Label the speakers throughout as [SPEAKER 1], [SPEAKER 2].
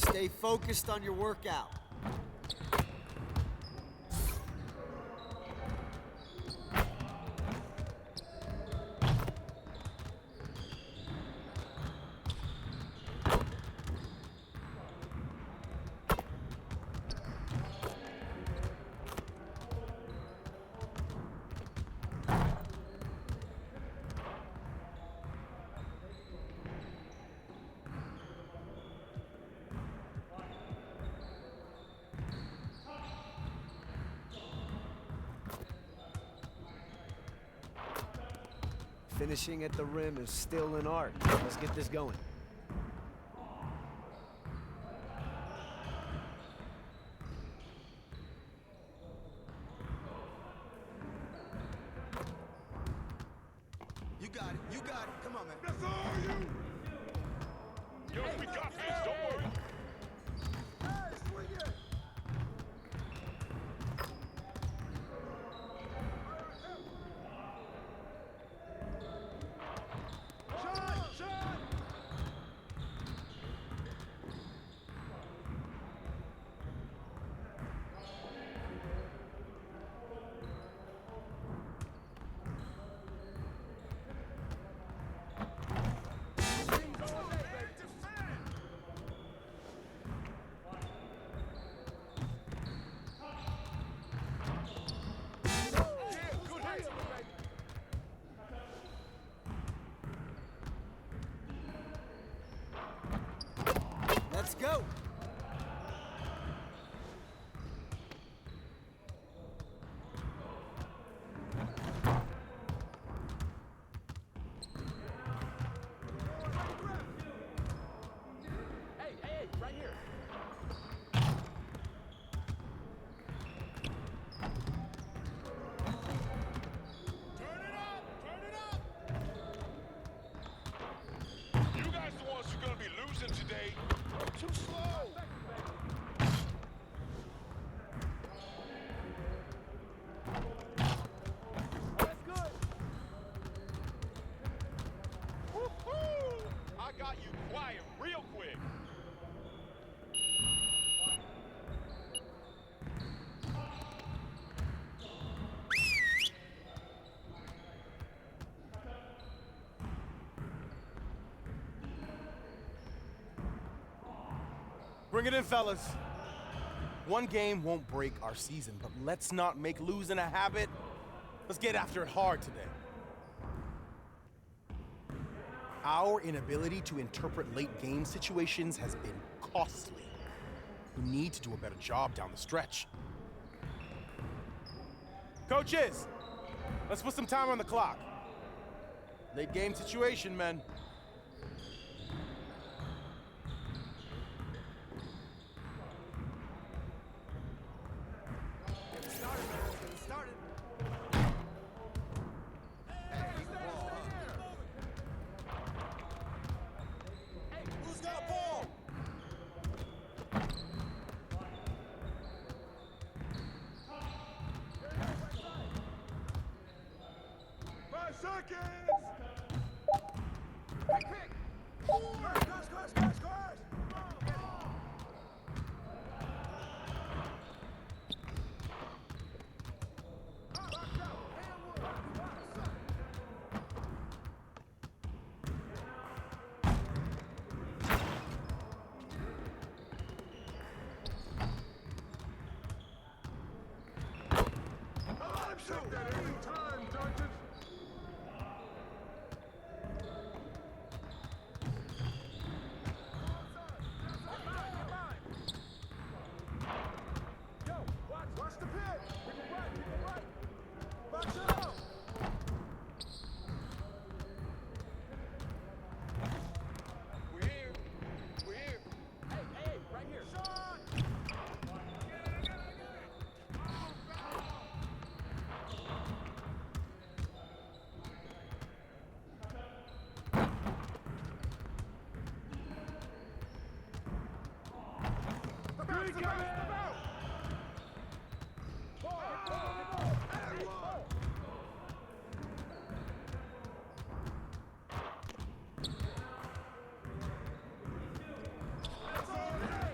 [SPEAKER 1] Stay focused on your workout. Finishing at the rim is still an art. Let's get this going.
[SPEAKER 2] You got it. You got it. Come on, man.
[SPEAKER 3] That's all you!
[SPEAKER 4] Yo, we got this, don't worry.
[SPEAKER 3] Hey, swing it! Shot! Shot!
[SPEAKER 1] Let's go!
[SPEAKER 5] Hey, right here.
[SPEAKER 4] Turn it up! Turn it up! You guys the ones who are gonna be losing today. Too slow!
[SPEAKER 5] That's good.
[SPEAKER 4] Woo-hoo! I got you quiet real quick.
[SPEAKER 6] Bring it in, fellas. One game won't break our season, but let's not make losing a habit. Let's get after it hard today. Our inability to interpret late game situations has been costly. We need to do a better job down the stretch. Coaches, let's put some time on the clock. Late game situation, men.
[SPEAKER 2] Who's got ball?
[SPEAKER 3] 5 seconds! Pick! Cross! Shoot that every time, Dungeons! Watch the pit! People right! Box it out!
[SPEAKER 4] We're here.
[SPEAKER 5] Hey, right here.
[SPEAKER 3] Shot! Step out! That's all day!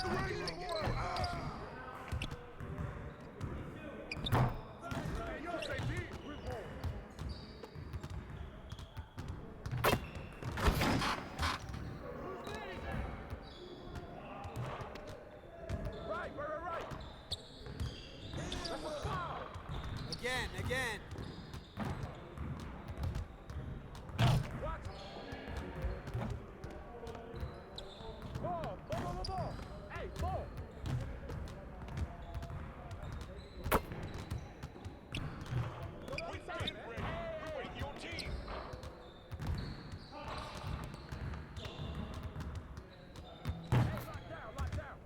[SPEAKER 5] Right. That's a foul.
[SPEAKER 1] Again.
[SPEAKER 5] Watch it. Ball. Hey, ball.
[SPEAKER 4] Quit being ready. You're waiting your team.
[SPEAKER 5] Hey, lock down.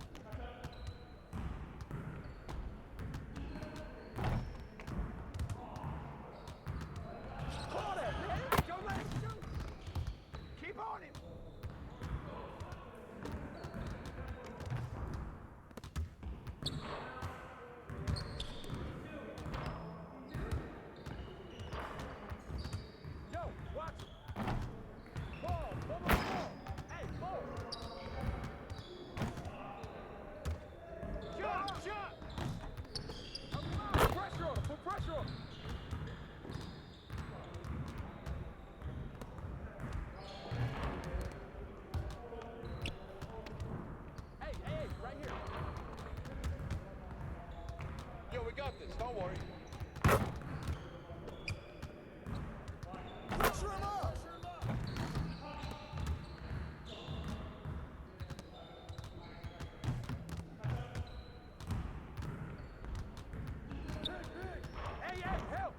[SPEAKER 5] Call that, man. Don't let him shoot. Keep on him. Yo, watch it. Ball. Hey, ball. Shot. Put pressure on him. Hey, right here.
[SPEAKER 4] Yo, we got this. Don't worry.
[SPEAKER 2] Pressure him up.
[SPEAKER 5] Hey, help.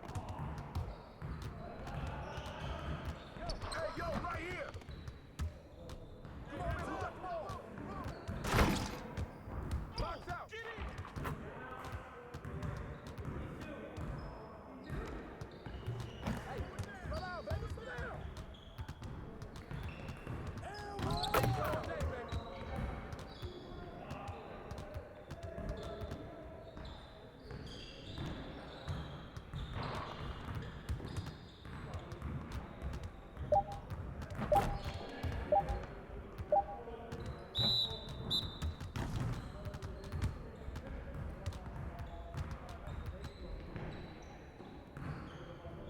[SPEAKER 3] Hey, yo, right here. Come on, man, who got the ball?
[SPEAKER 5] Box out. Hey, slow down, baby, slow down. All day, baby.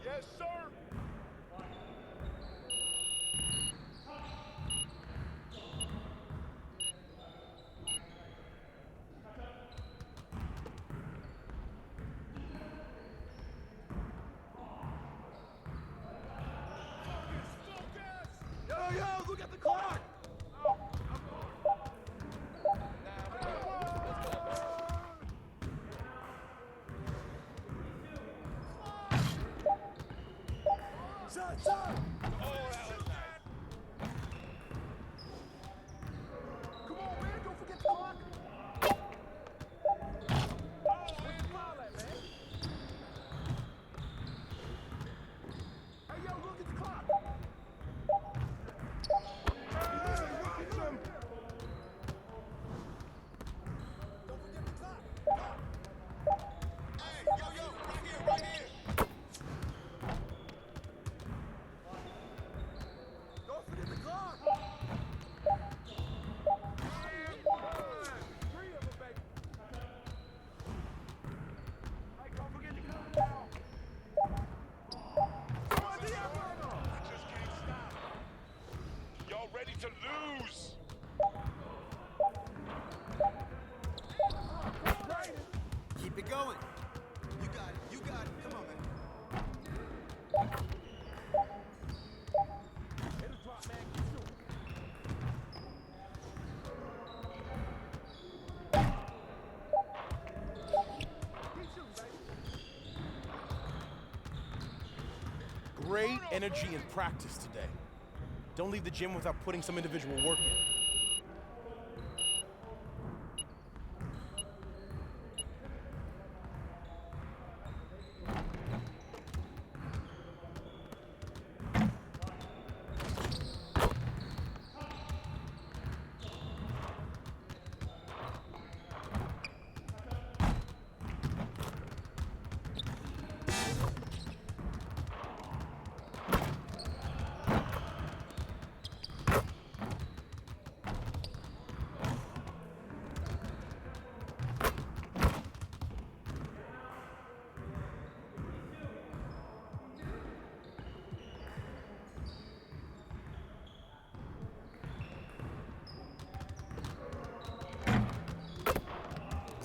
[SPEAKER 4] Yes, sir.
[SPEAKER 3] Yo, look at the clock. Shot.
[SPEAKER 4] Oh, that was nice.
[SPEAKER 3] Come on, man, don't forget the clock.
[SPEAKER 5] Where's the ball at, man?
[SPEAKER 3] Hey, yo, look at the clock.
[SPEAKER 2] Don't forget the clock. Hey, yo, right here.
[SPEAKER 3] Don't forget the clock.
[SPEAKER 5] Three of them, baby.
[SPEAKER 3] Hey, don't forget the clock now. Come on, Diablo.
[SPEAKER 4] I just can't stop. Y'all ready to lose?
[SPEAKER 1] Keep it going.
[SPEAKER 2] You got it. Come on, man.
[SPEAKER 5] It'll drop, man. Keep shooting. Keep shooting, baby.
[SPEAKER 6] Great energy in practice today. Don't leave the gym without putting some individual work in.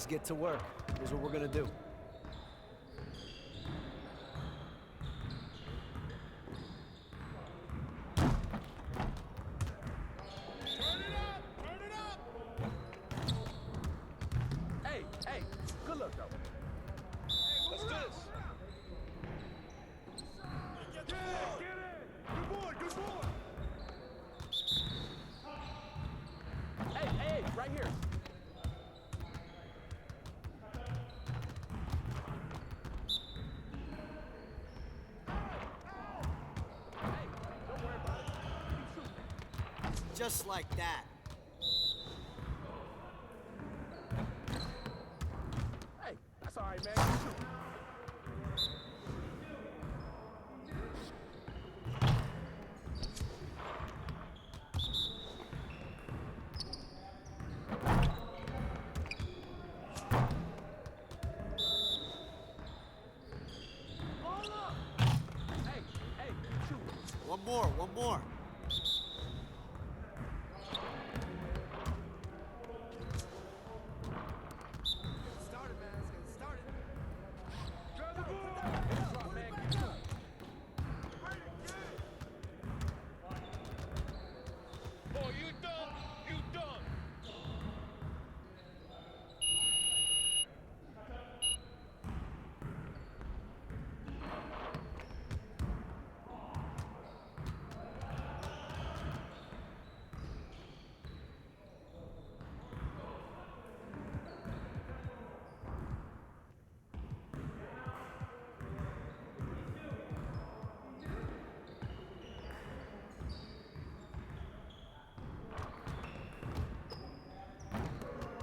[SPEAKER 1] Let's get to work. Here's what we're gonna do.
[SPEAKER 2] Turn it up! Turn it up!
[SPEAKER 5] Hey, hey, good luck though.
[SPEAKER 4] What's this?
[SPEAKER 2] Get the
[SPEAKER 3] Get
[SPEAKER 2] ball!
[SPEAKER 3] in! Good boy, good boy!
[SPEAKER 5] Hey, hey, right here. Hey, don't worry about it. Keep shooting.
[SPEAKER 1] Just like that.
[SPEAKER 5] Hey, that's all right, man. Keep shooting. Ball up. Hey, hey, keep shooting.
[SPEAKER 1] One more.
[SPEAKER 2] Started, man. Let's get started.
[SPEAKER 3] Grab the ball!
[SPEAKER 5] Drop, man. Keep shooting.
[SPEAKER 3] Ready, get it!
[SPEAKER 4] Oh, you done? You done?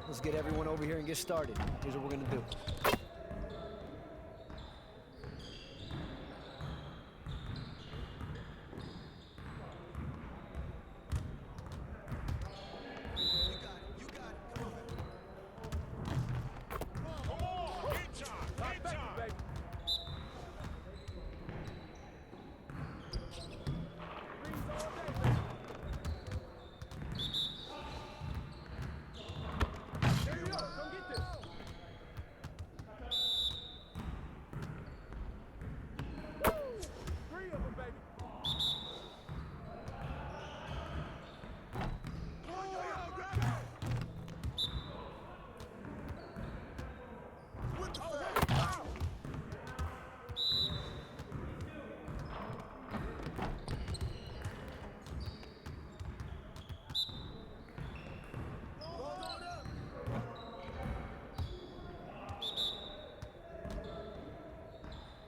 [SPEAKER 1] Let's get everyone over here and get started. Here's what we're gonna do.
[SPEAKER 2] You got it. Come on, man.
[SPEAKER 4] Come on, game time, game
[SPEAKER 5] Thank you,
[SPEAKER 4] time.
[SPEAKER 5] baby. Threes all day, baby. Here you go. Come get this. Woo! 3 of them, baby.
[SPEAKER 2] With the
[SPEAKER 5] Oh,
[SPEAKER 2] foul.
[SPEAKER 5] hey, foul.
[SPEAKER 2] Hold up.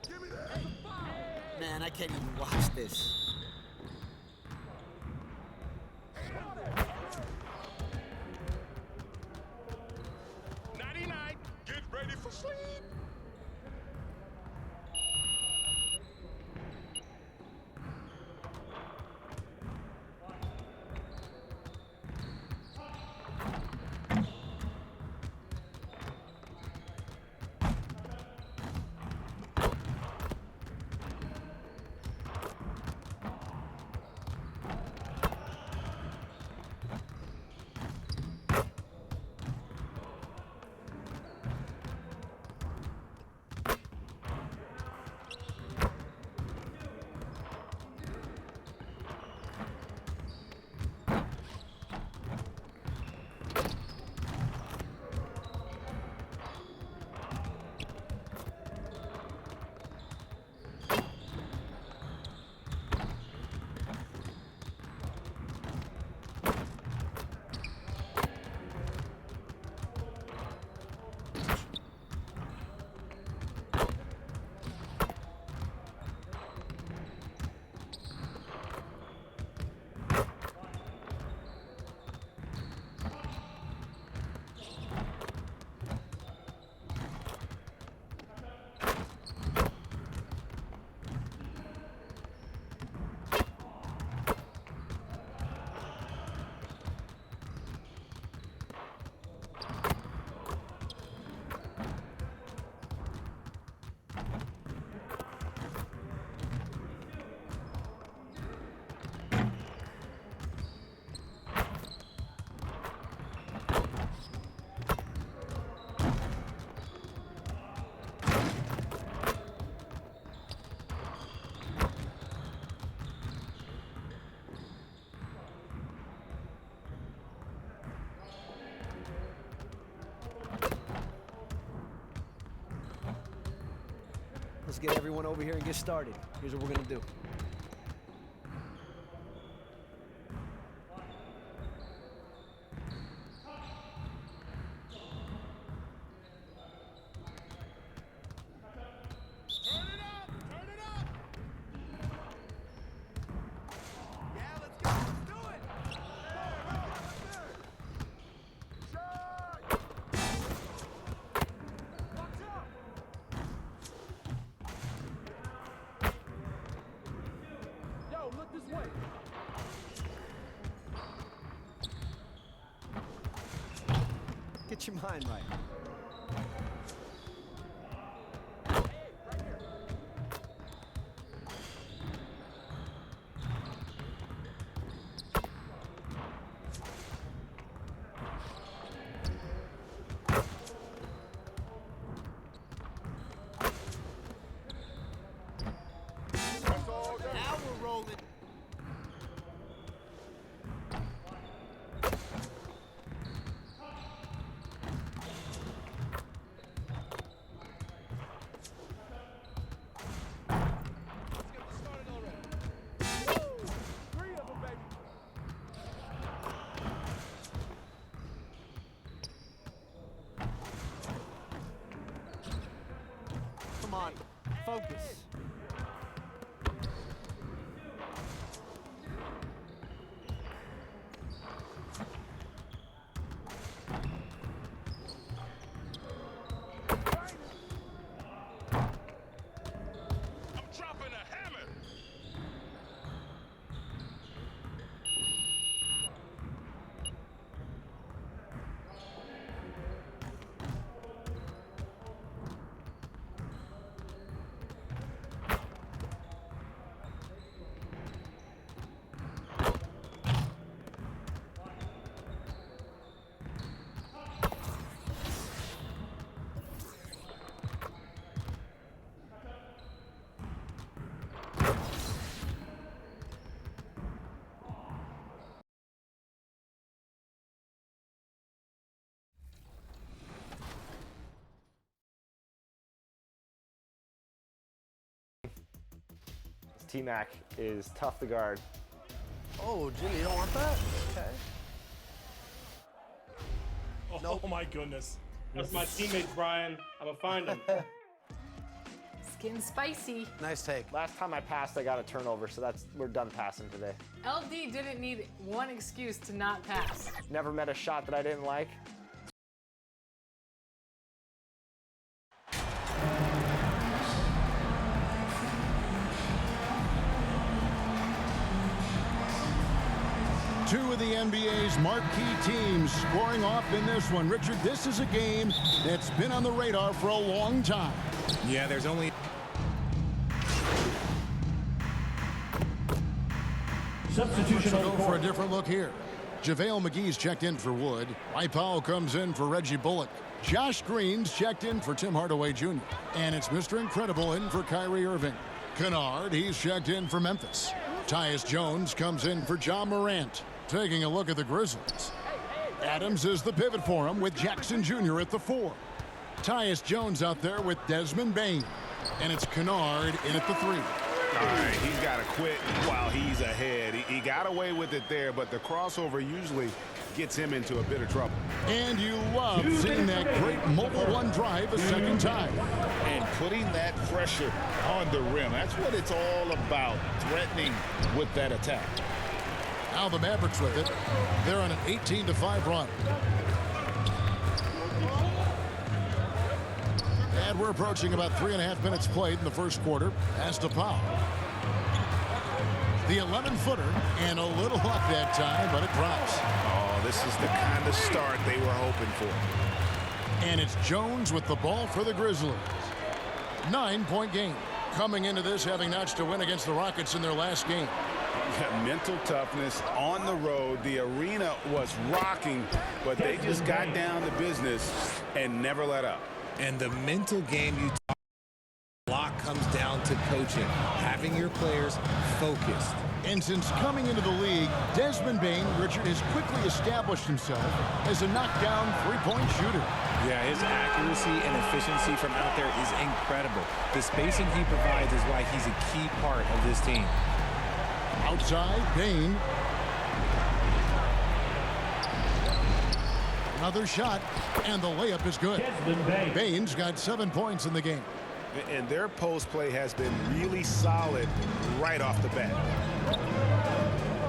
[SPEAKER 3] Give me that!
[SPEAKER 5] That's a foul.
[SPEAKER 1] Man, I can't even watch this.
[SPEAKER 4] 99, get ready for sleep.
[SPEAKER 1] let's get everyone over here and get started. Here's what we're gonna do.
[SPEAKER 2] Turn it up! Turn it up! Yeah, let's go. Let's do it!
[SPEAKER 3] Watch out!
[SPEAKER 5] Yo, look this way.
[SPEAKER 1] Get your mind right.
[SPEAKER 3] That's all day.
[SPEAKER 1] Now we're rolling.
[SPEAKER 2] Let's get this started already.
[SPEAKER 5] 3 of them, baby.
[SPEAKER 1] Come on, focus.
[SPEAKER 4] I'm dropping a hammer.
[SPEAKER 7] T-Mac is tough to guard.
[SPEAKER 6] Oh, Jimmy, you don't want that? Okay.
[SPEAKER 8] Oh my goodness. That's my teammate, Brian. I'm gonna find him.
[SPEAKER 9] Skin spicy.
[SPEAKER 6] Nice take.
[SPEAKER 7] Last time I passed, I got a turnover, so we're done passing today.
[SPEAKER 9] LD didn't need one excuse to not pass.
[SPEAKER 7] Never met a shot that I didn't like.
[SPEAKER 10] Two of the NBA's marquee teams scoring off in this one. Richard, this is a game that's been on the radar for a long time.
[SPEAKER 11] Yeah, there's only...
[SPEAKER 10] Substitution go for a different look here. JaVale McGee's checked in for Wood. Powell comes in for Reggie Bullock. Josh Green's checked in for Tim Hardaway Jr. And it's Mr. Incredible in for Kyrie Irving. Kennard, he's checked in for Memphis. Tyus Jones comes in for John Morant. Taking a look at the Grizzlies. Adams is the pivot for him with Jackson Jr. at the 4. Tyus Jones out there with Desmond Bane. And it's Kennard in at the 3.
[SPEAKER 3] All right, he's got to quit while he's ahead. He got away with it there, but the crossover usually gets him into a bit of trouble.
[SPEAKER 10] And you love seeing that great mobile one drive a second time.
[SPEAKER 3] And putting that pressure on the rim. That's what it's all about, threatening with that attack.
[SPEAKER 10] Now the Mavericks with it. They're on an 18-5 run. And we're approaching about 3.5 minutes played in the first quarter. Pass to Powell. The 11-footer, and a little up that time, but it drops.
[SPEAKER 3] Oh, this is the kind of start they were hoping for.
[SPEAKER 10] And it's Jones with the ball for the Grizzlies. 9-point game. Coming into this, having notched a win against the Rockets in their last game.
[SPEAKER 3] Mental toughness on the road. The arena was rocking, but they just got down to business and never let up.
[SPEAKER 11] And the mental game you talk a lot comes down to coaching, having your players focused
[SPEAKER 10] And since coming into the league, Desmond Bain, Richard, has quickly established himself as a knockdown three-point shooter.
[SPEAKER 11] Yeah, his accuracy and efficiency from out there is incredible. The spacing he provides is why he's a key part of this team.
[SPEAKER 10] Outside, Bain. Another shot, and the layup is good. Bain's got 7 points in the game.
[SPEAKER 3] And their post play has been really solid right off the bat.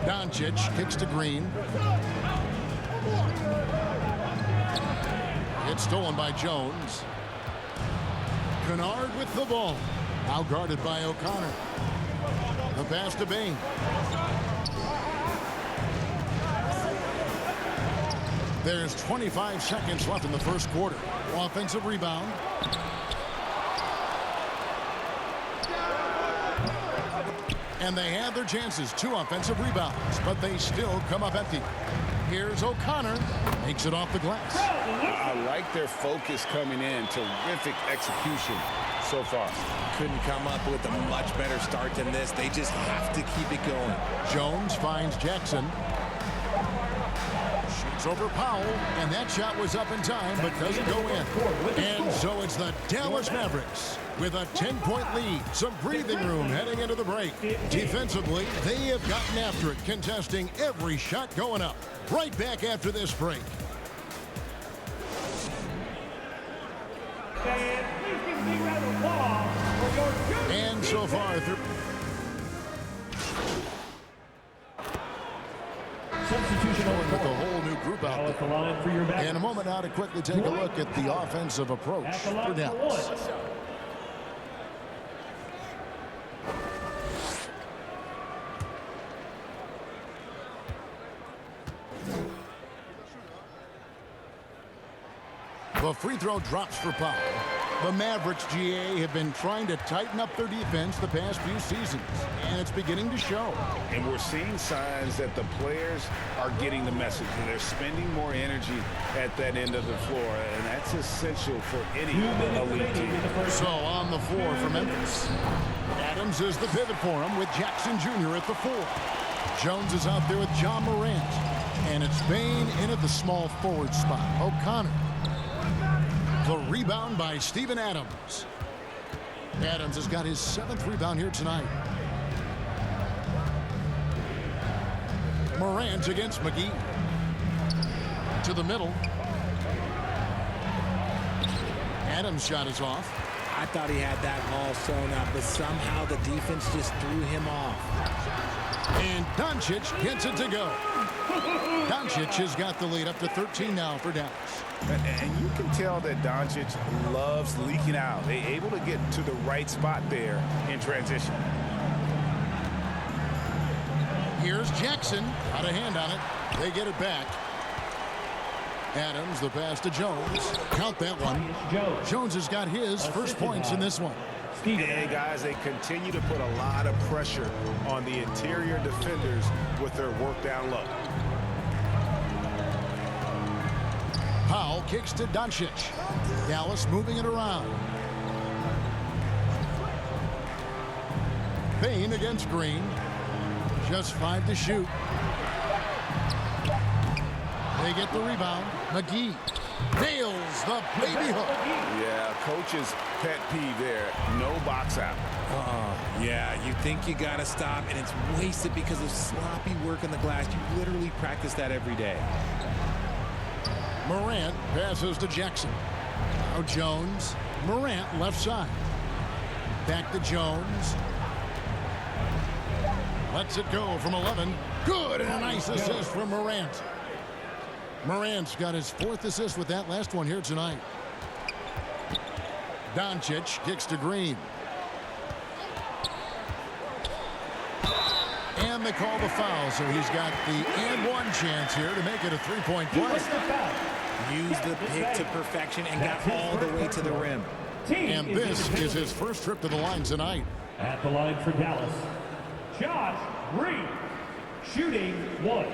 [SPEAKER 10] Doncic kicks to Green. It's stolen by Jones. Kennard with the ball. Now guarded by O'Connor. The pass to Bain. There's 25 seconds left in the first quarter. Offensive rebound. And they had their chances. 2 offensive rebounds, but they still come up empty. Here's O'Connor. Makes it off the glass.
[SPEAKER 3] I like their focus coming in. Terrific execution so far.
[SPEAKER 11] Couldn't come up with a much better start than this. They just have to keep it going.
[SPEAKER 10] Jones finds Jackson. Shoots over Powell, and that shot was up in time, but doesn't go in. And so it's the Dallas Mavericks with a 10-point lead. Some breathing room heading into the break. Defensively, they have gotten after it, contesting every shot going up. Right back after this break. And so far through.
[SPEAKER 12] Substitution
[SPEAKER 10] with a whole new group out there. In a moment now to quickly take a look at the offensive approach for Dallas. The free throw drops for Powell. The Mavericks, GA, have been trying to tighten up their defense the past few seasons, and it's beginning to show.
[SPEAKER 3] And we're seeing signs that the players are getting the message. They're spending more energy at that end of the floor, and that's essential for any elite team.
[SPEAKER 10] So on the floor for Memphis. Adams is the pivot for him with Jackson Jr. at the 4. Jones is out there with John Morant. And it's Bain in at the small forward spot. O'Connor. The rebound by Steven Adams. Adams has got his 7th rebound here tonight. Morant against McGee. To the middle. Adams' shot is off.
[SPEAKER 11] I thought he had that all sewn up, but somehow the defense just threw him off.
[SPEAKER 10] And Doncic gets it to go. Doncic has got the lead up to 13 now for Dallas.
[SPEAKER 3] And you can tell that Doncic loves leaking out. They're able to get to the right spot there in transition.
[SPEAKER 10] Here's Jackson. Got a hand on it. They get it back. Adams, the pass to Jones. Count that one. Jones has got his first points in this one.
[SPEAKER 3] Hey, guys, they continue to put a lot of pressure on the interior defenders with their work down low.
[SPEAKER 10] Powell kicks to Doncic. Dallas moving it around. Bain against Green. Just 5 to shoot. They get the rebound. McGee nails the baby hook.
[SPEAKER 3] Yeah, coach's pet peeve there. No box out.
[SPEAKER 11] Yeah, you think you got to stop, and it's wasted because of sloppy work on the glass. You literally practice that every day.
[SPEAKER 10] Morant passes to Jackson. Now Jones. Morant left side. Back to Jones. Lets it go from 11. Good, and a nice assist from Morant. Morant's got his 4th assist with that last one here tonight. Doncic kicks to Green. And they call the foul, so he's got the and one chance here to make it a 3-point play.
[SPEAKER 11] Used the pick to perfection and got all the way to the rim.
[SPEAKER 10] And this is his first trip to the line tonight.
[SPEAKER 12] At the line for Dallas, Josh Green, shooting 1.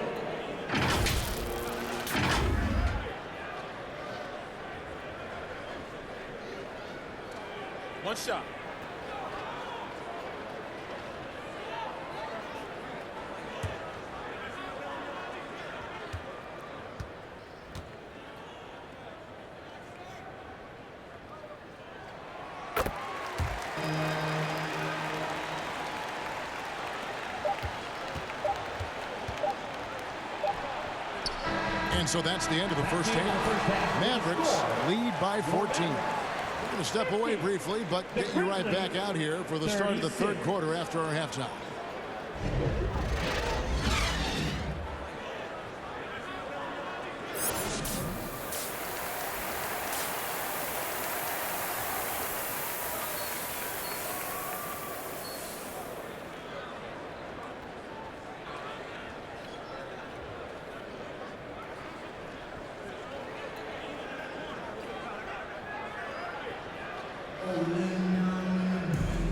[SPEAKER 11] One shot.
[SPEAKER 10] And so that's the end of the first half. Mavericks lead by 14. We're going to step away briefly, but get you right back out here for the start of the third quarter after our halftime.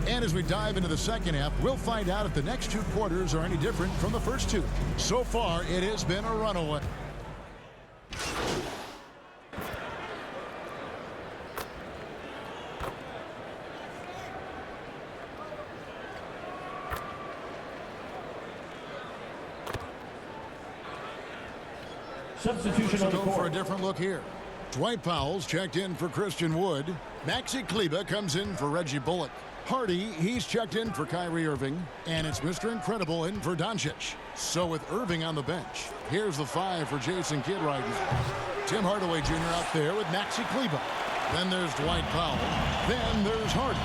[SPEAKER 10] And as we dive into the second half, we'll find out if the next two quarters are any different from the first two. So far, it has been a runaway.
[SPEAKER 12] Substitution on the
[SPEAKER 10] Go
[SPEAKER 12] court.
[SPEAKER 10] for a different look here. Dwight Powell's checked in for Christian Wood. Maxi Kleber comes in for Reggie Bullock. Hardy, he's checked in for Kyrie Irving. And it's Mr. Incredible in for Doncic. So with Irving on the bench, here's the 5 for Jason Kidd right now. Tim Hardaway Jr. out there with Maxi Kleber. Then there's Dwight Powell. Then there's Hardy.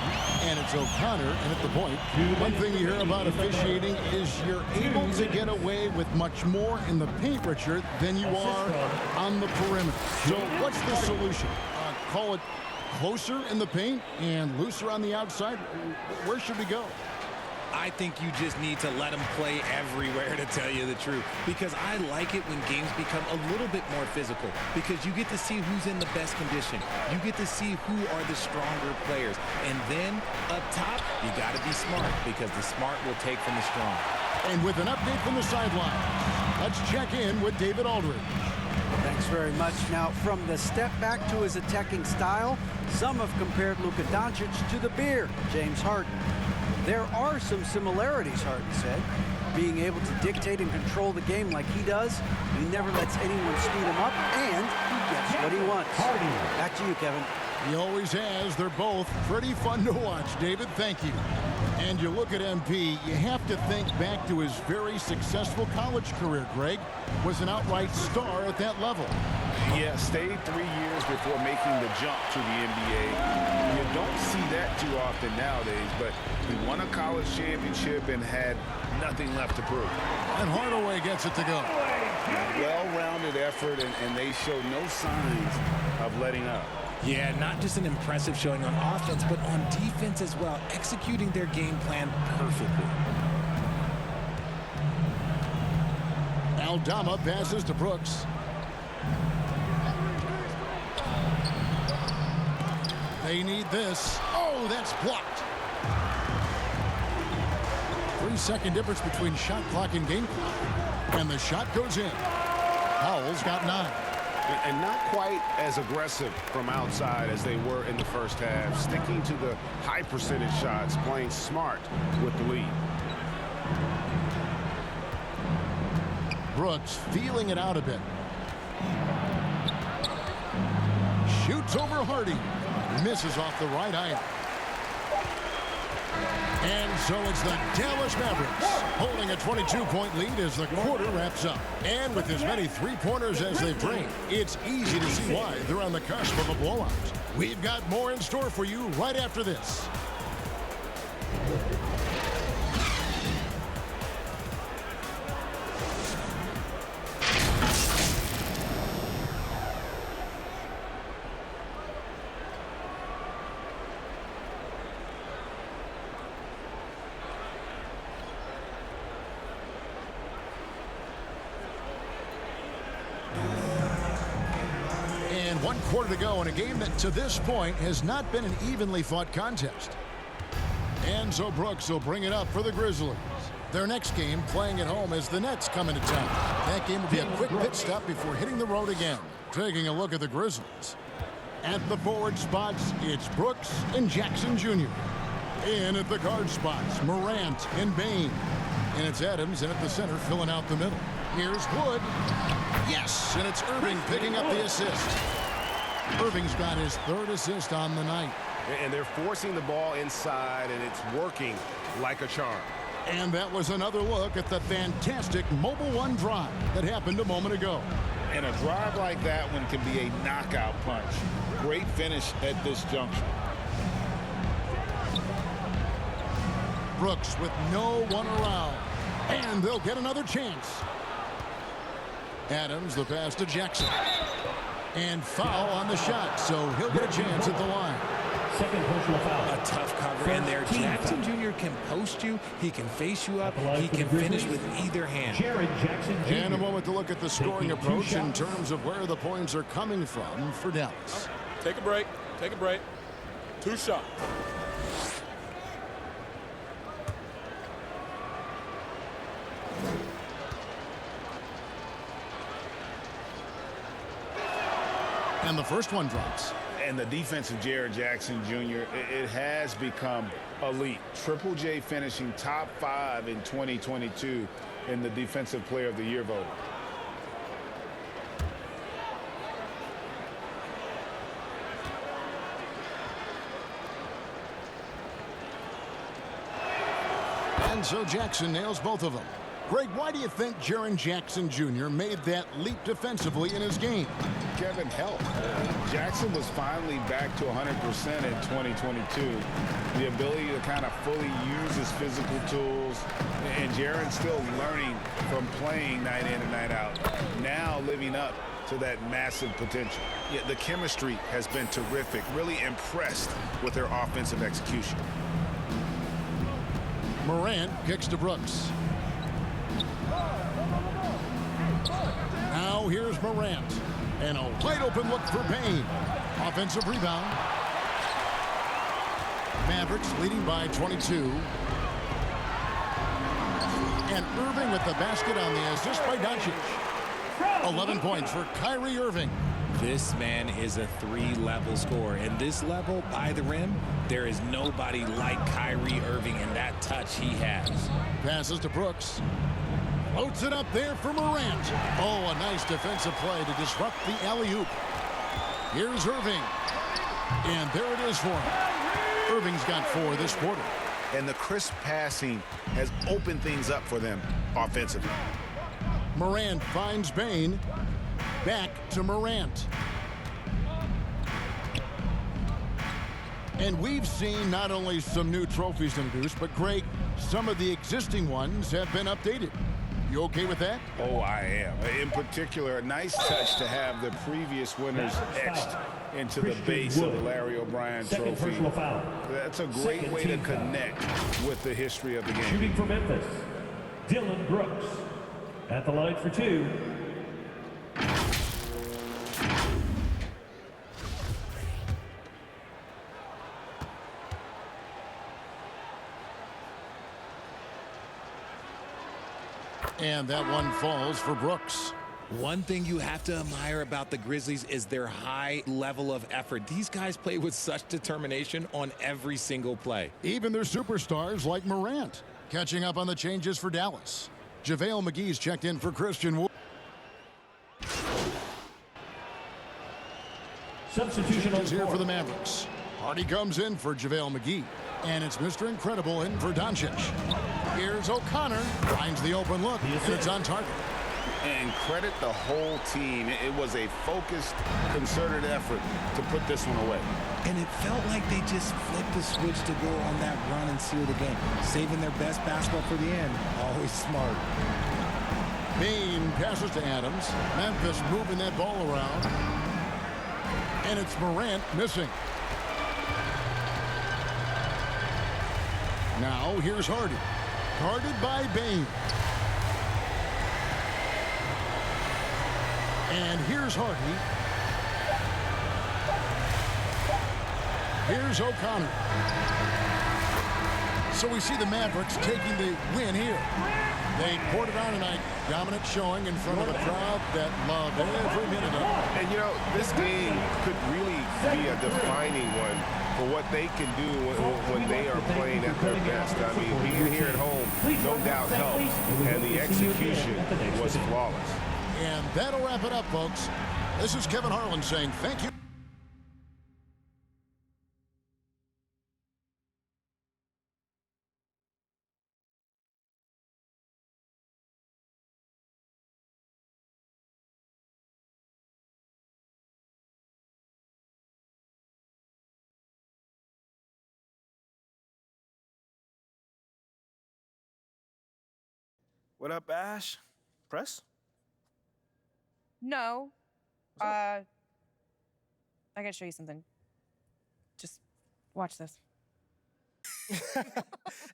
[SPEAKER 10] And it's O'Connor, and at the point, one thing you hear about officiating is you're able to get away with much more in the paint, Richard, than you are on the perimeter. So what's the solution? Call it closer in the paint and looser on the outside? Where should we go?
[SPEAKER 11] I think you just need to let them play everywhere, to tell you the truth, because I like it when games become a little bit more physical, because you get to see who's in the best condition. You get to see who are the stronger players. And then up top, you got to be smart, because the smart will take from the strong.
[SPEAKER 10] And with an update from the sideline, let's check in with David Aldridge.
[SPEAKER 13] Thanks very much. Now, from the step back to his attacking style, some have compared Luka Doncic to the bear, James Harden. There are some similarities, Harden said. Being able to dictate and control the game like he does, he never lets anyone speed him up, and he gets what he wants. Back to you, Kevin.
[SPEAKER 10] He always has. They're both pretty fun to watch, David. Thank you. And you look at MP, you have to think back to his very successful college career, Greg. Was an outright star at that level.
[SPEAKER 3] Yeah, stayed 3 years before making the jump to the NBA. You don't see that too often nowadays, but he won a college championship and had nothing left to prove.
[SPEAKER 10] And Hardaway gets it to go.
[SPEAKER 3] Well-rounded effort, and they show no signs of letting up.
[SPEAKER 11] Yeah, not just an impressive showing on offense, but on defense as well, executing their game plan perfectly.
[SPEAKER 10] Aldama passes to Brooks. They need this. Oh, that's blocked. 3-second difference between shot clock and game clock. And the shot goes in. Powell's got 9.
[SPEAKER 3] And not quite as aggressive from outside as they were in the first half. Sticking to the high percentage shots, playing smart with the lead.
[SPEAKER 10] Brooks feeling it out a bit. Shoots over Hardy. Misses off the right eye. And so it's the Dallas Mavericks holding a 22-point lead as the quarter wraps up. And with as many three-pointers as they've drained, it's easy to see why they're on the cusp of a blowout. We've got more in store for you right after this. And 1 quarter to go in a game that to this point has not been an evenly fought contest. And so Brooks will bring it up for the Grizzlies. Their next game playing at home as the Nets come into town. That game will be a quick pit stop before hitting the road again. Taking a look at the Grizzlies. At the forward spots, it's Brooks and Jackson Jr. In at the guard spots, Morant and Bain. And it's Adams in at the center filling out the middle. Here's Wood. Yes, and it's Irving picking up the assist. Irving's got his 3rd assist on the night.
[SPEAKER 3] And they're forcing the ball inside, and it's working like a charm.
[SPEAKER 10] And that was another look at the fantastic Mobile One drive that happened a moment ago.
[SPEAKER 3] And a drive like that one can be a knockout punch. Great finish at this juncture.
[SPEAKER 10] Brooks with no one around. And they'll get another chance. Adams, the pass to Jackson. And foul on the shot, so he'll get a chance at the line.
[SPEAKER 12] Second personal foul.
[SPEAKER 11] A tough cover in there. Jackson Jr. can post you. He can face you up. He can finish with either hand.
[SPEAKER 12] Jared Jackson Jr.
[SPEAKER 10] And a moment to look at the scoring approach in terms of where the points are coming from for Dallas.
[SPEAKER 4] Take a break. Take a break. 2 shots.
[SPEAKER 10] And the first one drops.
[SPEAKER 3] And the defense of Jared Jackson Jr., it has become elite. Triple J finishing top 5 in 2022 in the Defensive Player of the Year voting.
[SPEAKER 10] And so Jackson nails both of them. Greg, why do you think Jaren Jackson Jr. made that leap defensively in his game?
[SPEAKER 3] Kevin, help. Jackson was finally back to 100% in 2022. The ability to kind of fully use his physical tools. And Jaren's still learning from playing night in and night out. Now living up to that massive potential. Yeah, the chemistry has been terrific. Really impressed with their offensive execution.
[SPEAKER 10] Morant kicks to Brooks. Now here's Morant. And a wide open look for Payne. Offensive rebound. Mavericks leading by 22. And Irving with the basket on the assist by Doncic. 11 points for Kyrie Irving.
[SPEAKER 11] This man is a 3-level scorer. And this level by the rim, there is nobody like Kyrie Irving and that touch he has.
[SPEAKER 10] Passes to Brooks. Floats it up there for Morant. Oh, a nice defensive play to disrupt the alley-oop. Here's Irving. And there it is for him. Irving's got 4 this quarter.
[SPEAKER 3] And the crisp passing has opened things up for them offensively.
[SPEAKER 10] Morant finds Payne. Back to Morant. And we've seen not only some new trophies introduced, but Greg, some of the existing ones have been updated. You okay with that?
[SPEAKER 3] Oh, I am. In particular, a nice touch to have the previous winners etched into the base of the Larry O'Brien trophy. That's a great way to connect with the history of the game.
[SPEAKER 12] Shooting for Memphis, Dylan Brooks. At the line for 2.
[SPEAKER 10] And that one falls for Brooks.
[SPEAKER 11] One thing you have to admire about the Grizzlies is their high level of effort. These guys play with such determination on every single play.
[SPEAKER 10] Even their superstars like Morant. Catching up on the changes for Dallas. JaVale McGee's checked in for Christian Wood.
[SPEAKER 12] Substitution
[SPEAKER 10] is here for the Mavericks. Hardy comes in for JaVale McGee. And it's Mr. Incredible in for Doncic. Here's O'Connor. Finds the open look. And it's on target.
[SPEAKER 3] And credit the whole team. It was a focused, concerted effort to put this one away.
[SPEAKER 11] And it felt like they just flipped the switch to go on that run and seal the game. Saving their best basketball for the end. Always smart.
[SPEAKER 10] Payne passes to Adams. Memphis moving that ball around. And it's Morant missing. Now here's Hardy. Guarded by Bain. And here's Hardy. Here's O'Connor. So we see the Mavericks taking the win here. They poured it on tonight. Dominant showing in front of a crowd that loved every minute of it.
[SPEAKER 3] And, you know, this game could really be a defining one for what they can do when they are playing at their best. I mean, being here at home, no doubt helped. And the execution was flawless.
[SPEAKER 10] And that'll wrap it up, folks. This is Kevin Harlan saying thank you.
[SPEAKER 14] What up, Ash? Press?
[SPEAKER 15] No. I gotta show you something. Just watch this.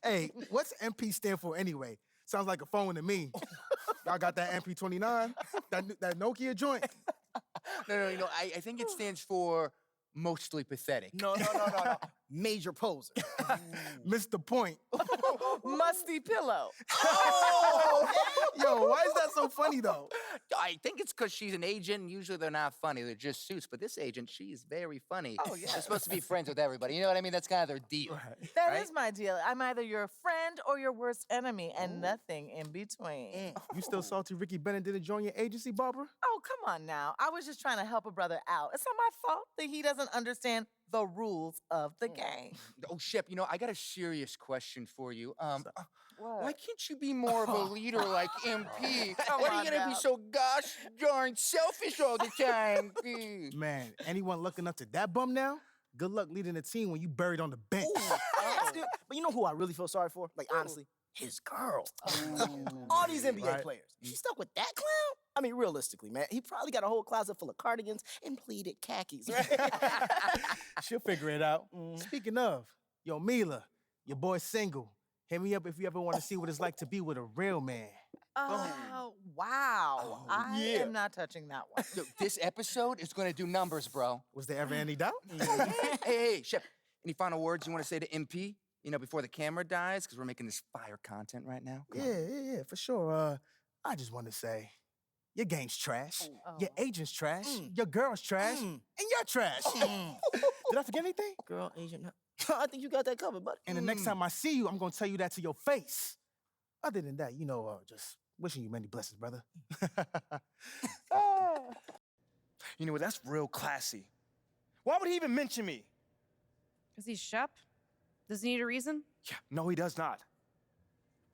[SPEAKER 6] Hey, what's MP stand for anyway? Sounds like a phone to me. Y'all got that MP29? That Nokia joint?
[SPEAKER 16] No. I think it stands for mostly pathetic.
[SPEAKER 5] No. Major poser.
[SPEAKER 6] Missed the point.
[SPEAKER 17] Musty pillow.
[SPEAKER 6] Yo, why is that so funny though?
[SPEAKER 16] I think it's because she's an agent, and usually they're not funny. They're just suits. But this agent, she's very funny.
[SPEAKER 17] Oh, yeah.
[SPEAKER 16] They're supposed to be friends with everybody. You know what I mean? That's kind of their deal.
[SPEAKER 17] That is my deal. I'm either your friend or your worst enemy, and nothing in between.
[SPEAKER 6] You still salty Ricky Bennett didn't join your agency, Barbara?
[SPEAKER 17] Oh, come on now. I was just trying to help a brother out. It's not my fault that he doesn't understand the rules of the game.
[SPEAKER 16] Oh, Shep, I got a serious question for you.
[SPEAKER 17] What?
[SPEAKER 16] Why can't you be more of a leader like MP?
[SPEAKER 17] Come
[SPEAKER 16] Why are
[SPEAKER 17] on
[SPEAKER 16] you gonna
[SPEAKER 17] now.
[SPEAKER 16] be so gosh darn selfish all the time?
[SPEAKER 6] Man, anyone looking up to that bum now? Good luck leading the team when you buried on the bench.
[SPEAKER 5] But you know who I really feel sorry for? Like, honestly? His girl. All these NBA players. She stuck with that clown? I mean, realistically, man, he probably got a whole closet full of cardigans and pleated khakis.
[SPEAKER 6] She'll figure it out. Speaking of, yo, Mila, your boy's single. Hit me up if you ever want to see what it's like to be with a real man.
[SPEAKER 17] Oh, wow. I am not touching that one.
[SPEAKER 16] Yo, this episode is gonna do numbers, bro.
[SPEAKER 6] Was there ever any doubt?
[SPEAKER 16] Hey, Shep, any final words you want to say to MP? Before the camera dies, because we're making this fire content right now.
[SPEAKER 6] Yeah, for sure. I just want to say, your game's trash. Your agent's trash. Your girl's trash. And you're trash. Did I forget anything?
[SPEAKER 5] Girl, agent, I think you got that covered, buddy.
[SPEAKER 6] And the next time I see you, I'm going to tell you that to your face. Other than that, just wishing you many blessings, brother.
[SPEAKER 14] You know what? That's real classy. Why would he even mention me?
[SPEAKER 15] Because he's Shep? Does he need a reason?
[SPEAKER 14] Yeah, no, he does not.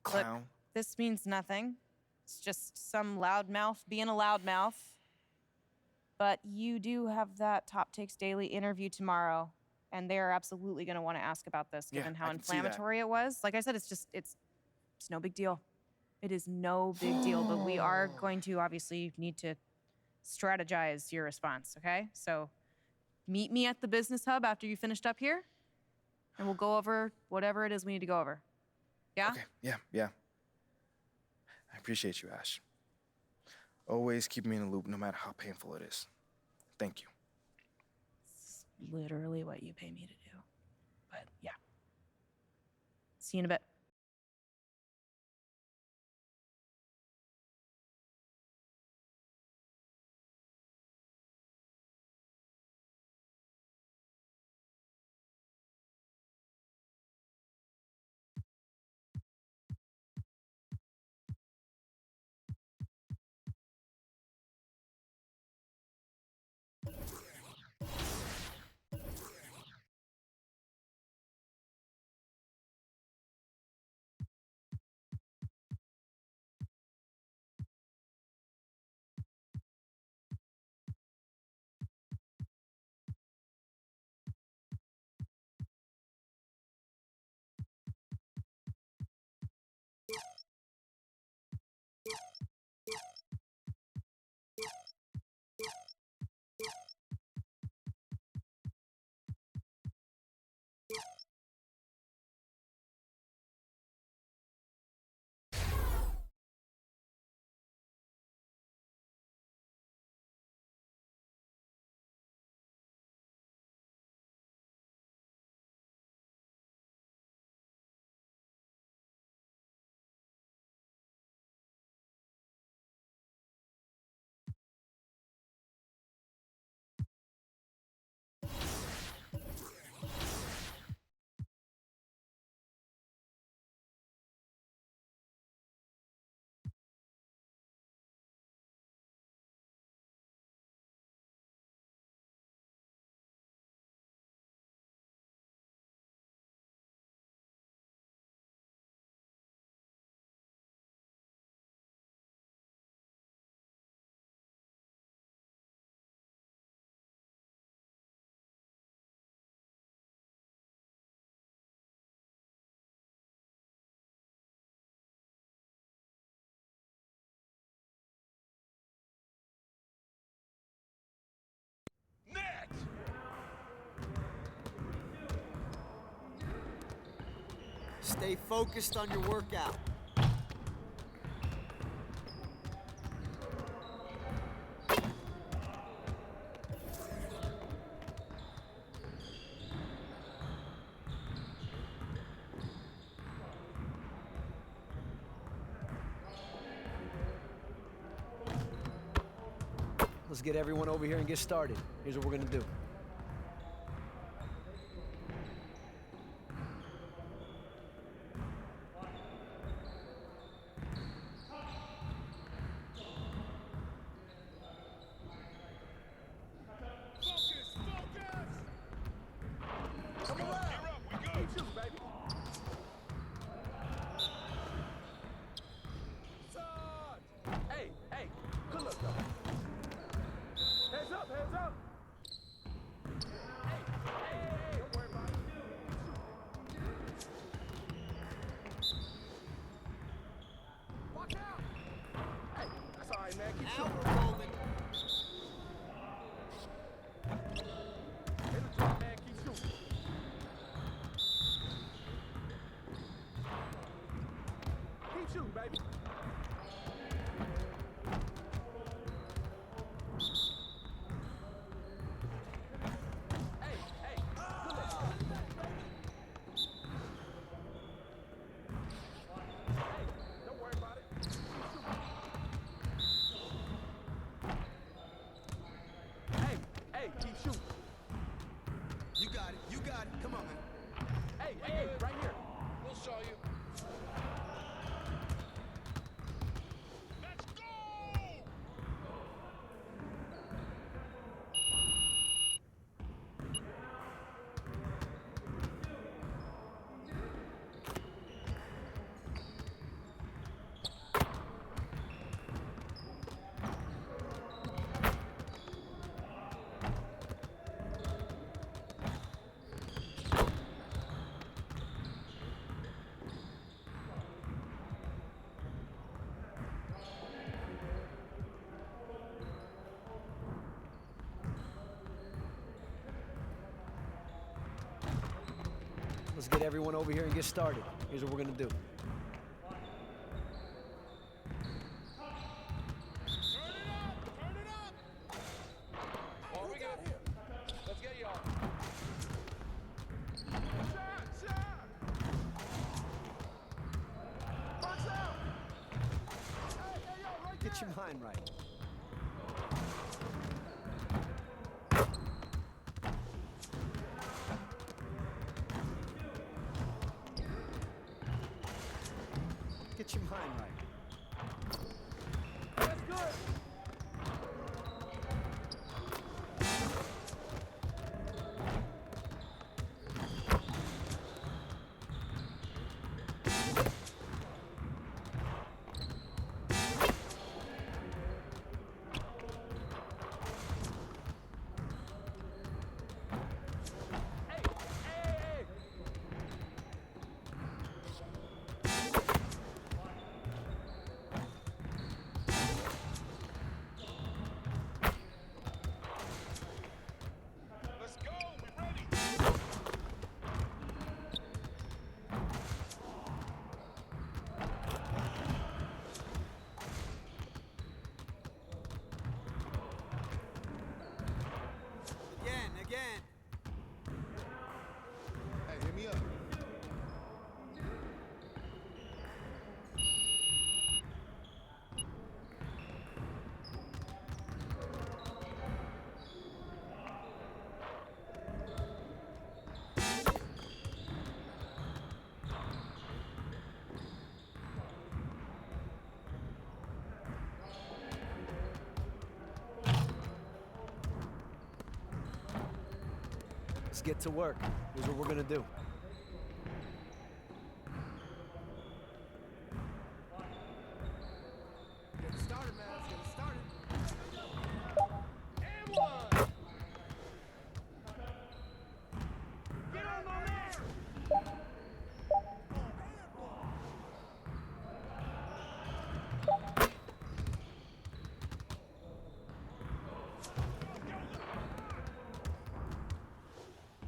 [SPEAKER 14] Clown.
[SPEAKER 15] Look, this means nothing. It's just some loudmouth being a loudmouth. But you do have that Top Takes Daily interview tomorrow, and they are absolutely going to want to ask about this, given how
[SPEAKER 14] I can see that.
[SPEAKER 15] inflammatory it was. Like I said, it's no big deal. It is no big deal, but we are going to obviously need to strategize your response, okay? So meet me at the business hub after you finished up here, and we'll go over whatever it is we need to go over. Yeah?
[SPEAKER 14] Okay, yeah. I appreciate you, Ash. Always keep me in the loop, no matter how painful it is. Thank you.
[SPEAKER 15] It's literally what you pay me to do. But yeah. See you in a bit.
[SPEAKER 1] Stay focused on your workout. Let's get everyone over here and get started. Here's what we're gonna do.
[SPEAKER 2] Hey, hey, good luck, though. Hands up, hands up. Hey, hey, don't worry about it. Watch out. Hey, that's all right, man. Keep shooting.
[SPEAKER 1] Now we're rolling.
[SPEAKER 2] Hit the drop, man. Keep shooting. Keep shooting, baby. Don't worry about it. Hey, hey, keep shooting.
[SPEAKER 1] You got it. You got it. Come on, man.
[SPEAKER 2] Hey, hey, right here.
[SPEAKER 4] We'll show you. Let's go!
[SPEAKER 1] Let's get everyone over here and get started. Here's what we're gonna do.
[SPEAKER 4] All we got here. Let's get y'all.
[SPEAKER 2] Box out. Hey, hey, yo, right
[SPEAKER 1] Get
[SPEAKER 2] there.
[SPEAKER 1] your mind right. Get your mind right.
[SPEAKER 2] That's good. Hey, hey, hey.
[SPEAKER 4] Let's go. We ready.
[SPEAKER 1] Again.
[SPEAKER 4] Hey, hit me up.
[SPEAKER 1] Let's get to work. Here's what we're gonna do.
[SPEAKER 2] Get it started, man. Let's get it started. And one. Get on my man.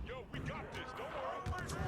[SPEAKER 4] Yo, we got this. Don't worry.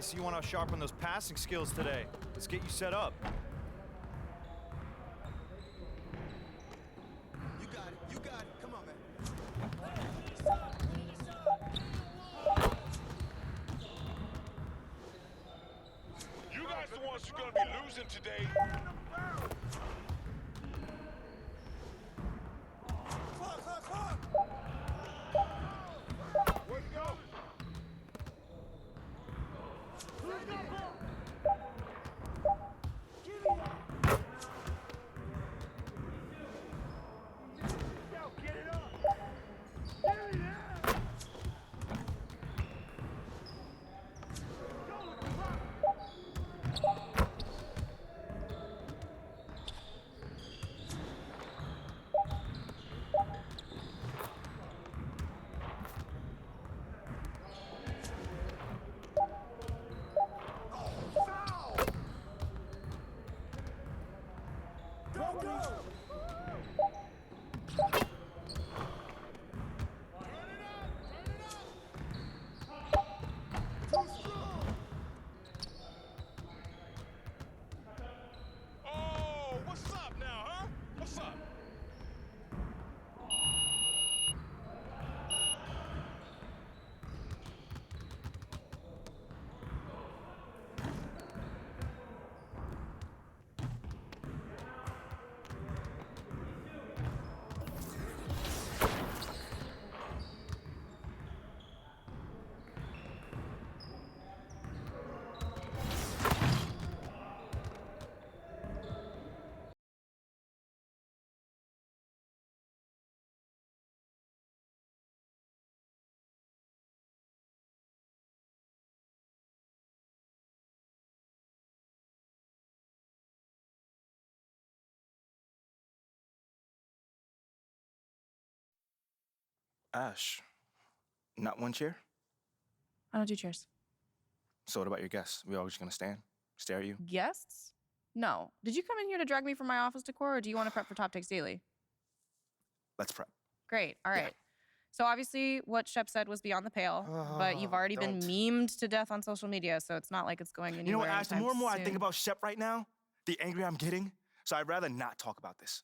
[SPEAKER 18] so you want to sharpen those passing skills today. Let's get you set up.
[SPEAKER 6] You got it. You got it. Come on, man.
[SPEAKER 4] You guys the ones who are gonna be losing today. Where'd he go? Oh, what's up now, huh? What's up?
[SPEAKER 14] Ash, not one chair?
[SPEAKER 15] I don't do chairs.
[SPEAKER 14] So what about your guests? We all just gonna stand, stare at you?
[SPEAKER 15] Guests? No. Did you come in here to drag me from my office decor, or do you want to prep for Top Takes Daily?
[SPEAKER 14] Let's prep.
[SPEAKER 15] Great. All right. So obviously what Shep said was beyond the pale, but you've already been memed to death on social media, so it's not like it's going anywhere.
[SPEAKER 14] You know what, Ash? The more and more I
[SPEAKER 15] soon.
[SPEAKER 14] think about Shep right now, the angrier I'm getting. So I'd rather not talk about this.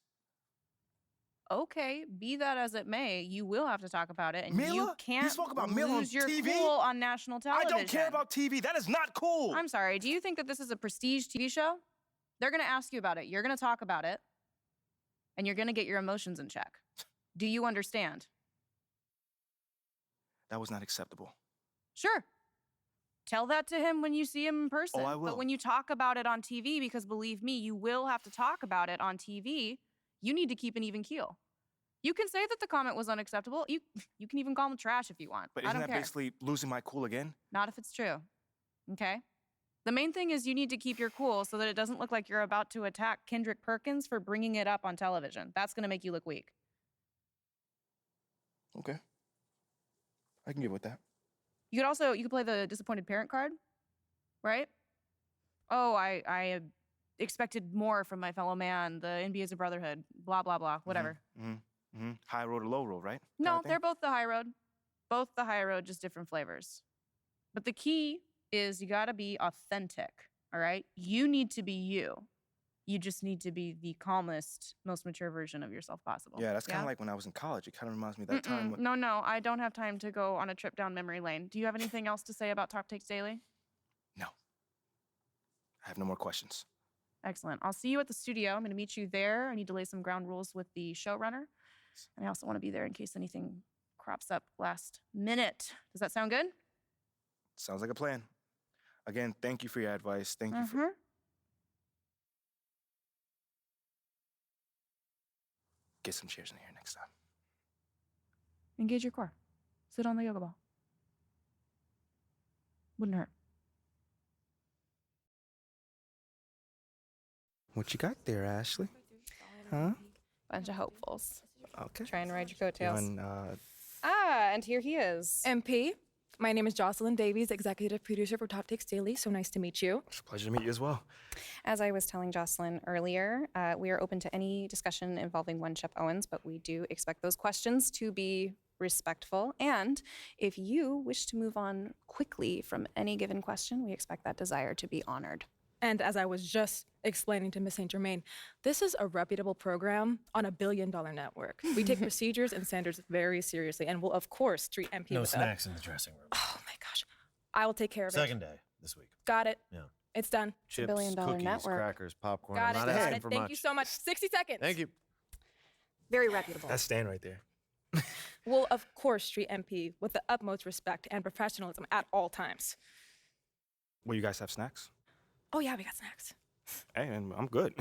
[SPEAKER 15] Okay, be that as it may, you will have to talk about it, and
[SPEAKER 14] Mila?
[SPEAKER 15] you can't
[SPEAKER 14] You spoke about Mila on
[SPEAKER 15] lose your
[SPEAKER 14] TV?
[SPEAKER 15] cool on national television.
[SPEAKER 14] I don't care about TV. That is not cool.
[SPEAKER 15] I'm sorry. Do you think that this is a prestige TV show? They're going to ask you about it. You're going to talk about it, and you're going to get your emotions in check. Do you understand?
[SPEAKER 14] That was not acceptable.
[SPEAKER 15] Sure. Tell that to him when you see him in person.
[SPEAKER 14] Oh, I will.
[SPEAKER 15] But when you talk about it on TV, because believe me, you will have to talk about it on TV, you need to keep an even keel. You can say that the comment was unacceptable. You can even call him trash if you want.
[SPEAKER 14] But
[SPEAKER 15] I
[SPEAKER 14] isn't
[SPEAKER 15] don't
[SPEAKER 14] that
[SPEAKER 15] care.
[SPEAKER 14] basically losing my cool again?
[SPEAKER 15] Not if it's true. Okay? The main thing is you need to keep your cool so that it doesn't look like you're about to attack Kendrick Perkins for bringing it up on television. That's going to make you look weak.
[SPEAKER 14] Okay. I can get with that.
[SPEAKER 15] You could play the disappointed parent card, right? Oh, I expected more from my fellow man. The NBA is a brotherhood. Blah, blah, blah. Whatever.
[SPEAKER 14] High road or low road, right?
[SPEAKER 15] No, they're both the high road. Both the high road, just different flavors. But the key is you got to be authentic, all right? You need to be you. You just need to be the calmest, most mature version of yourself possible.
[SPEAKER 14] Yeah, that's kind of like when I was in college. It kind of reminds me of that time when...
[SPEAKER 15] No, I don't have time to go on a trip down memory lane. Do you have anything else to say about Top Takes Daily?
[SPEAKER 14] No. I have no more questions.
[SPEAKER 15] Excellent. I'll see you at the studio. I'm going to meet you there. I need to lay some ground rules with the showrunner. And I also want to be there in case anything crops up last minute. Does that sound good?
[SPEAKER 14] Sounds like a plan. Again, thank you for your advice. Thank you for... Get some chairs in here next time.
[SPEAKER 15] Engage your core. Sit on the yoga ball. Wouldn't hurt.
[SPEAKER 14] What you got there, Ashley? Huh?
[SPEAKER 19] Bunch of hopefuls.
[SPEAKER 14] Okay.
[SPEAKER 19] Trying to ride your coattails.
[SPEAKER 14] Doing,
[SPEAKER 19] and here he is. MP, my name is Jocelyn Davies, executive producer for Top Takes Daily. So nice to meet you.
[SPEAKER 14] It's a pleasure to meet you as well.
[SPEAKER 19] As I was telling Jocelyn earlier, we are open to any discussion involving one Shep Owens, but we do expect those questions to be
[SPEAKER 15] respectful, and if you wish to move on quickly from any given question, we expect that desire to be honored.
[SPEAKER 19] And as I was just explaining to Miss St. Germain, this is a reputable program on a billion-dollar network. We take procedures and standards very seriously, and will, of course, treat MP
[SPEAKER 20] No
[SPEAKER 19] with
[SPEAKER 20] snacks in the dressing room.
[SPEAKER 19] Oh, my gosh. I will take care of it.
[SPEAKER 20] Second day this week.
[SPEAKER 19] Got it.
[SPEAKER 20] Yeah.
[SPEAKER 19] It's done.
[SPEAKER 18] Chips,
[SPEAKER 15] billion-dollar
[SPEAKER 18] cookies,
[SPEAKER 15] network.
[SPEAKER 18] crackers, popcorn.
[SPEAKER 19] Got
[SPEAKER 18] I'm
[SPEAKER 19] it,
[SPEAKER 18] not
[SPEAKER 19] got
[SPEAKER 18] asking
[SPEAKER 19] it.
[SPEAKER 18] for
[SPEAKER 19] Thank
[SPEAKER 18] much.
[SPEAKER 19] you so much. 60 seconds.
[SPEAKER 18] Thank you.
[SPEAKER 15] Very reputable.
[SPEAKER 18] That's Stan right there.
[SPEAKER 19] We'll, of course, treat MP with the utmost respect and professionalism at all times.
[SPEAKER 14] Will you guys have snacks?
[SPEAKER 19] Oh, yeah, we got snacks.
[SPEAKER 14] Hey, I'm good.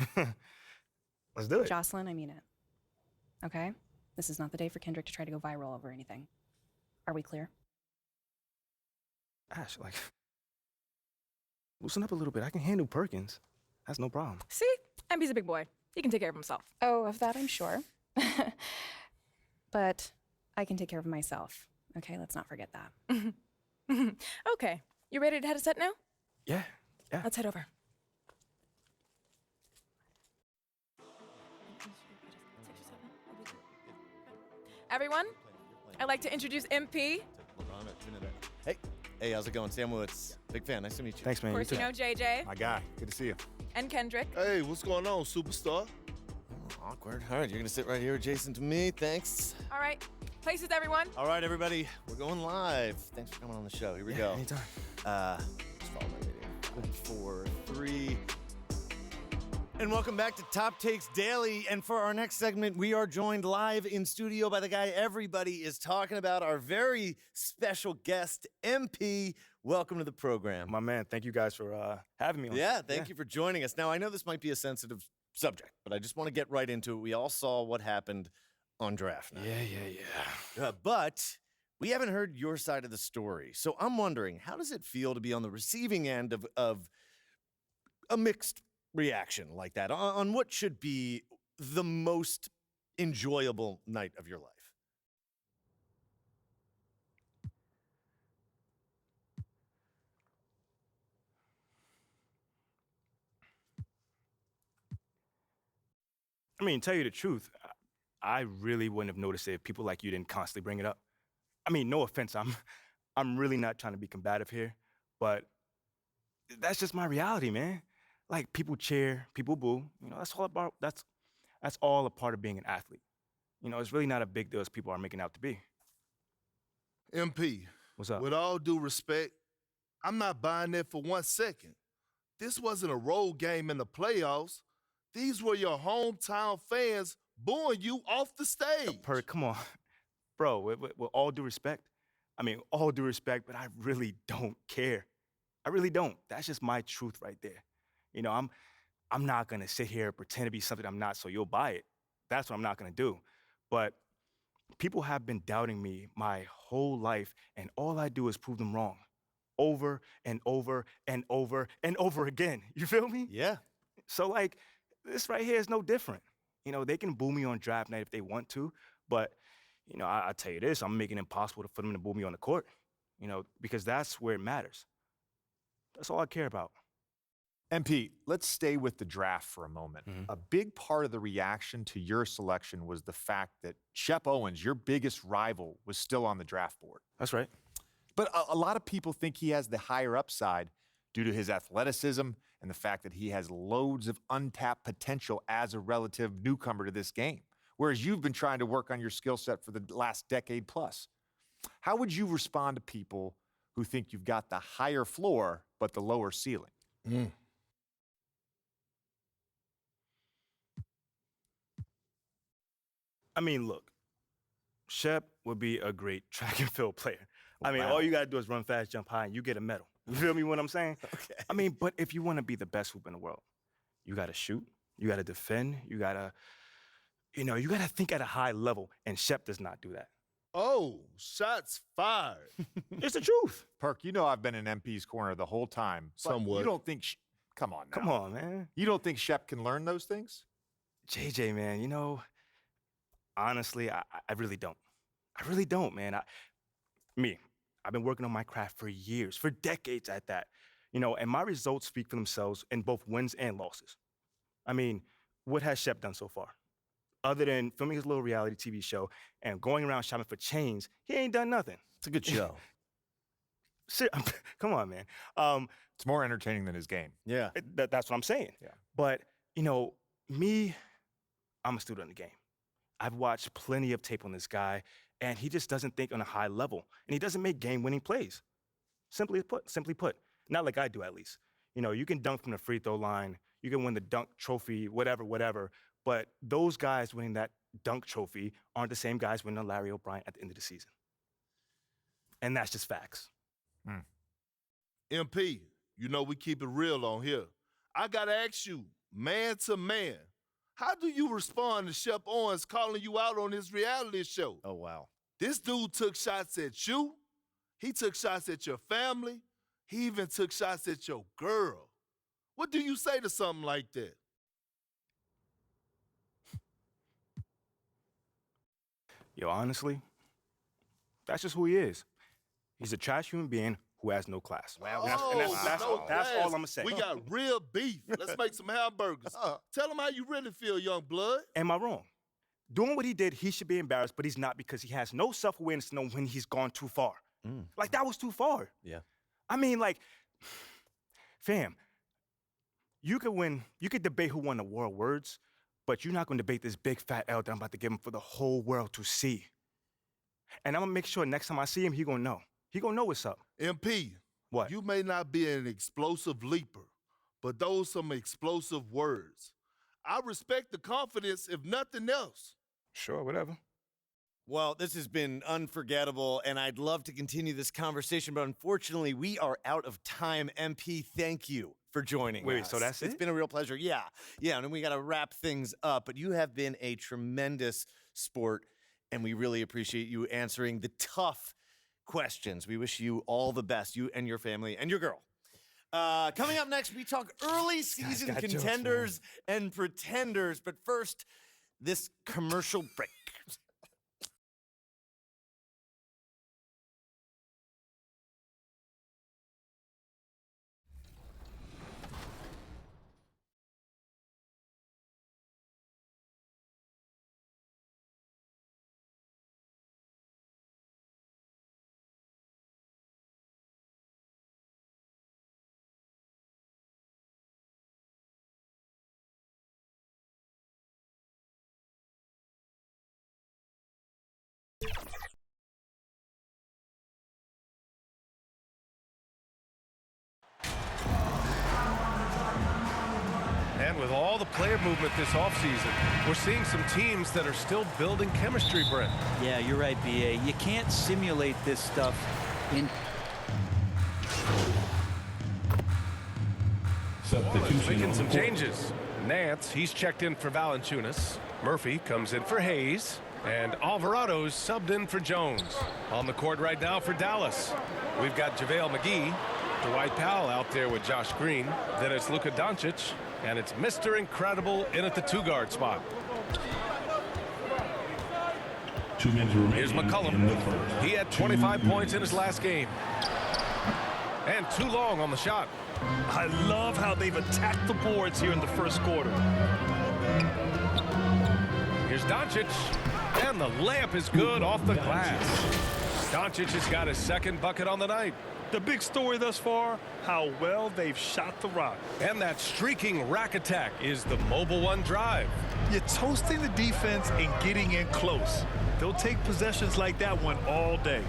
[SPEAKER 14] Let's do it.
[SPEAKER 15] Jocelyn, I mean it. Okay? This is not the day for Kendrick to try to go viral over anything. Are we clear?
[SPEAKER 14] Ash, like, loosen up a little bit. I can handle Perkins. That's no problem.
[SPEAKER 19] See? MP's a big boy. He can take care of himself.
[SPEAKER 15] Oh, of that I'm sure. But I can take care of myself. Okay, let's not forget that.
[SPEAKER 19] Okay. You ready to head a set now?
[SPEAKER 14] Yeah.
[SPEAKER 19] Let's head over. Everyone, I'd like to introduce MP.
[SPEAKER 20] Hey, how's it going? Sam Woods. Big fan. Nice to meet you.
[SPEAKER 14] Thanks, man.
[SPEAKER 19] Of course, you know JJ
[SPEAKER 14] My guy. Good to see you.
[SPEAKER 19] and Kendrick.
[SPEAKER 4] Hey, what's going on, superstar?
[SPEAKER 20] Awkward. All right, you're going to sit right here adjacent to me. Thanks.
[SPEAKER 19] All right. Places, everyone.
[SPEAKER 20] All right, everybody. We're going live. Thanks for coming on the show. Here we go.
[SPEAKER 14] Anytime.
[SPEAKER 20] Just follow my video. 4, 3. And welcome back to Top Takes Daily. And for our next segment, we are joined live in studio by the guy everybody is talking about, our very special guest, MP. Welcome to the program.
[SPEAKER 14] My man, thank you guys for having me on.
[SPEAKER 20] Yeah, thank you for joining us. Now, I know this might be a sensitive subject, but I just want to get right into it. We all saw what happened on draft night.
[SPEAKER 14] Yeah.
[SPEAKER 20] But we haven't heard your side of the story. So I'm wondering, how does it feel to be on the receiving end of a mixed reaction like that on what should be the most enjoyable night of your life?
[SPEAKER 14] I mean, tell you the truth, I really wouldn't have noticed it if people like you didn't constantly bring it up. I mean, no offense, I'm really not trying to be combative here, but that's just my reality, man. Like, people cheer, people boo. You know, that's all a part of being an athlete. You know, it's really not a big deal as people are making out to be.
[SPEAKER 4] MP.
[SPEAKER 14] What's up?
[SPEAKER 4] With all due respect, I'm not buying that for 1 second. This wasn't a road game in the playoffs. These were your hometown fans booing you off the stage.
[SPEAKER 14] Perk, come on. Bro, with all due respect, but I really don't care. I really don't. That's just my truth right there. You know, I'm not gonna sit here and pretend to be something I'm not so you'll buy it. That's what I'm not gonna do. But people have been doubting me my whole life, and all I do is prove them wrong. Over and over and over and over again. You feel me?
[SPEAKER 20] Yeah.
[SPEAKER 14] So, like, this right here is no different. You know, they can boo me on draft night if they want to, but, you know, I tell you this, I'm making it impossible for them to boo me on the court, you know, because that's where it matters. That's all I care about.
[SPEAKER 21] MP, let's stay with the draft for a moment. A big part of the reaction to your selection was the fact that Shep Owens, your biggest rival, was still on the draft board.
[SPEAKER 14] That's right.
[SPEAKER 21] But a lot of people think he has the higher upside due to his athleticism and the fact that he has loads of untapped potential as a relative newcomer to this game, whereas you've been trying to work on your skill set for the last decade plus. How would you respond to people who think you've got the higher floor but the lower ceiling?
[SPEAKER 14] I mean, look, Shep would be a great track and field player. I mean, all you gotta do is run fast, jump high, and you get a medal. You feel me what I'm saying?
[SPEAKER 20] Okay.
[SPEAKER 14] I mean, but if you wanna be the best hoop in the world, you gotta shoot, you gotta defend, you gotta think at a high level, and Shep does not do that.
[SPEAKER 4] Oh, shots fired.
[SPEAKER 14] It's the truth.
[SPEAKER 21] Perk, you know I've been in MP's corner the whole time. but
[SPEAKER 4] Somewhat.
[SPEAKER 21] You don't think... Come on now.
[SPEAKER 14] Come on, man.
[SPEAKER 21] You don't think Shep can learn those things?
[SPEAKER 14] JJ, man, you know, honestly, I really don't. I really don't, man. I've been working on my craft for years, for decades at that. You know, and my results speak for themselves in both wins and losses. I mean, what has Shep done so far? other than filming his little reality TV show and going around shopping for chains, he ain't done nothing.
[SPEAKER 8] It's a good show.
[SPEAKER 14] Come on, man.
[SPEAKER 21] It's more entertaining than his game.
[SPEAKER 8] Yeah.
[SPEAKER 14] That's what I'm saying.
[SPEAKER 21] Yeah.
[SPEAKER 14] But, you know, I'm a student of the game. I've watched plenty of tape on this guy, and he just doesn't think on a high level, and he doesn't make game-winning plays. Simply put. Not like I do, at least. You know, you can dunk from the free throw line, you can win the dunk trophy, whatever, but those guys winning that dunk trophy aren't the same guys winning a Larry O'Brien at the end of the season. And that's just facts.
[SPEAKER 4] MP, you know we keep it real on here. I gotta ask you, man to man, how do you respond to Shep Owens calling you out on his reality show?
[SPEAKER 8] Oh, wow.
[SPEAKER 4] This dude took shots at you. He took shots at your family. He even took shots at your girl. What do you say to something like that?
[SPEAKER 14] Yo, honestly, that's just who he is. He's a trash human being who has no class.
[SPEAKER 4] Wow.
[SPEAKER 14] That's all I'm going to say.
[SPEAKER 4] We got real beef. Let's make some hamburgers. Tell him how you really feel, young blood.
[SPEAKER 14] Am I wrong? Doing what he did, he should be embarrassed, but he's not because he has no self-awareness to know when he's gone too far. Like, that was too far.
[SPEAKER 8] Yeah.
[SPEAKER 14] I mean, like, fam, you could debate who won the war of words, but you're not going to debate this big fat L that I'm about to give him for the whole world to see. And I'm going to make sure next time I see him, he going to know. He going to know what's up.
[SPEAKER 4] MP,
[SPEAKER 14] what?
[SPEAKER 4] You may not be an explosive leaper, but those some explosive words. I respect the confidence, if nothing else.
[SPEAKER 14] Sure, whatever.
[SPEAKER 20] Well, this has been unforgettable, and I'd love to continue this conversation, but unfortunately, we are out of time. MP, thank you for joining us.
[SPEAKER 14] Wait, so that's it?
[SPEAKER 20] It's been a real pleasure. Yeah, and then we got to wrap things up, but you have been a tremendous sport, and we really appreciate you answering the tough questions. We wish you all the best, you and your family and your girl. Coming up next, we talk early season contenders and pretenders, but first, this commercial break.
[SPEAKER 22] And with all the player movement this offseason, we're seeing some teams that are still building chemistry, Brent.
[SPEAKER 8] Yeah, you're right, B.A. You can't simulate this stuff in...
[SPEAKER 22] Making some changes. Nance, he's checked in for Valanciunas. Murphy comes in for Hayes. And Alvarado's subbed in for Jones. On the court right now for Dallas, we've got JaVale McGee, Dwight Powell out there with Josh Green. Then it's Luka Doncic, and it's Mr. Incredible in at the two-guard spot.
[SPEAKER 12] 2 minutes remaining.
[SPEAKER 22] Here's McCollum. He had 25 points in his last game. And too long on the shot.
[SPEAKER 12] I love how they've attacked the boards here in the first quarter.
[SPEAKER 22] Here's Doncic. And the layup is good off the glass. Doncic has got his second bucket on the night.
[SPEAKER 12] The big story thus far, how well they've shot the rock.
[SPEAKER 22] And that streaking rack attack is the Mobile One drive.
[SPEAKER 12] You're toasting the defense and getting in close. They'll take possessions like that one all day.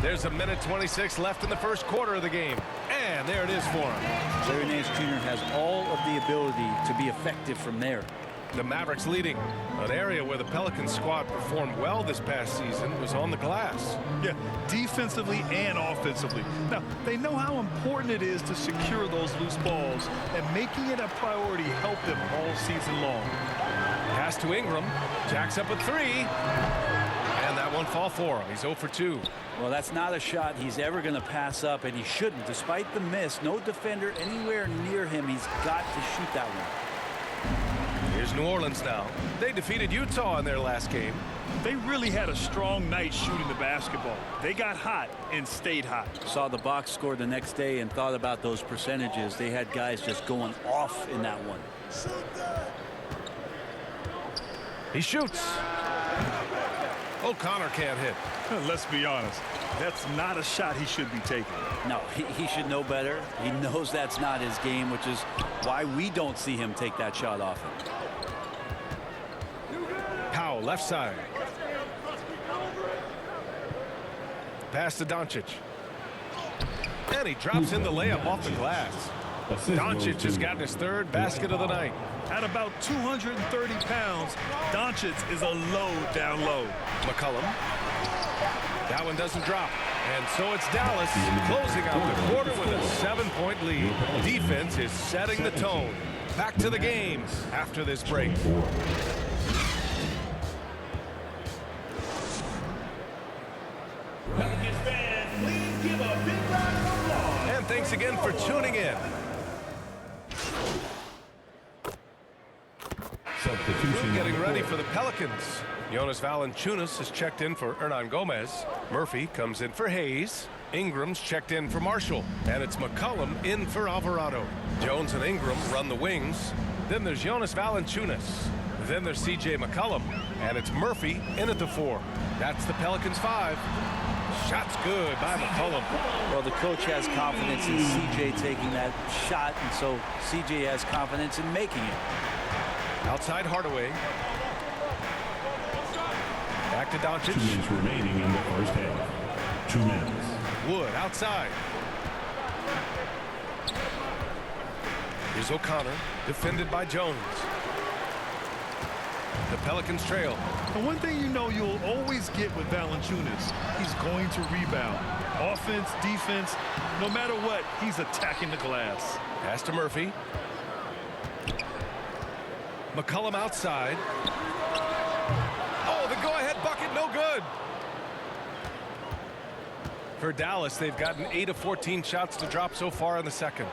[SPEAKER 22] There's a minute 26 left in the first quarter of the game. And there it is for him.
[SPEAKER 8] Larry Nance Jr. has all of the ability to be effective from there.
[SPEAKER 22] The Mavericks leading. An area where the Pelicans squad performed well this past season was on the glass.
[SPEAKER 12] Yeah, defensively and offensively. Now, they know how important it is to secure those loose balls, and making it a priority helped them all season long.
[SPEAKER 22] Pass to Ingram. Jacks up a three. And that one fall for him. He's 0 for 2.
[SPEAKER 8] Well, that's not a shot he's ever going to pass up, and he shouldn't. Despite the miss, no defender anywhere near him. He's got to shoot that one.
[SPEAKER 22] Here's New Orleans now. They defeated Utah in their last game.
[SPEAKER 12] They really had a strong night shooting the basketball. They got hot and stayed hot.
[SPEAKER 8] Saw the box score the next day and thought about those percentages. They had guys just going off in that one.
[SPEAKER 22] He shoots. O'Connor can't hit.
[SPEAKER 12] Let's be honest. That's not a shot he should be taking.
[SPEAKER 8] No, he should know better. He knows that's not his game, which is why we don't see him take that shot often.
[SPEAKER 22] Powell, left side. Pass to Doncic. And he drops in the layup off the glass. Doncic has gotten his third basket of the night.
[SPEAKER 12] At about 230 pounds, Doncic is a load down low.
[SPEAKER 22] McCollum. That one doesn't drop. And so it's Dallas closing out the quarter with a 7-point lead. Defense is setting the tone. Back to the game after this break. And thanks again for tuning in. Getting ready for the Pelicans. Jonas Valanciunas has checked in for Hernan Gomez. Murphy comes in for Hayes. Ingram's checked in for Marshall. And it's McCollum in for Alvarado. Jones and Ingram run the wings. Then there's Jonas Valanciunas. Then there's C.J. McCollum. And it's Murphy in at the 4. That's the Pelicans 5. Shot's good by McCollum.
[SPEAKER 8] Well, the coach has confidence in C.J. taking that shot, and so C.J. has confidence in making it.
[SPEAKER 22] Outside Hardaway. Back to Doncic.
[SPEAKER 7] 2 minutes remaining in the first half. 2 minutes.
[SPEAKER 22] Wood outside. Here's O'Connor, defended by Jones. The Pelicans trail.
[SPEAKER 12] And one thing you know you'll always get with Valanciunas, he's going to rebound. Offense, defense, no matter what, he's attacking the glass.
[SPEAKER 22] Pass to Murphy. McCollum outside. Oh, the go-ahead bucket, no good. For Dallas, they've gotten 8 of 14 shots to drop so far in the second.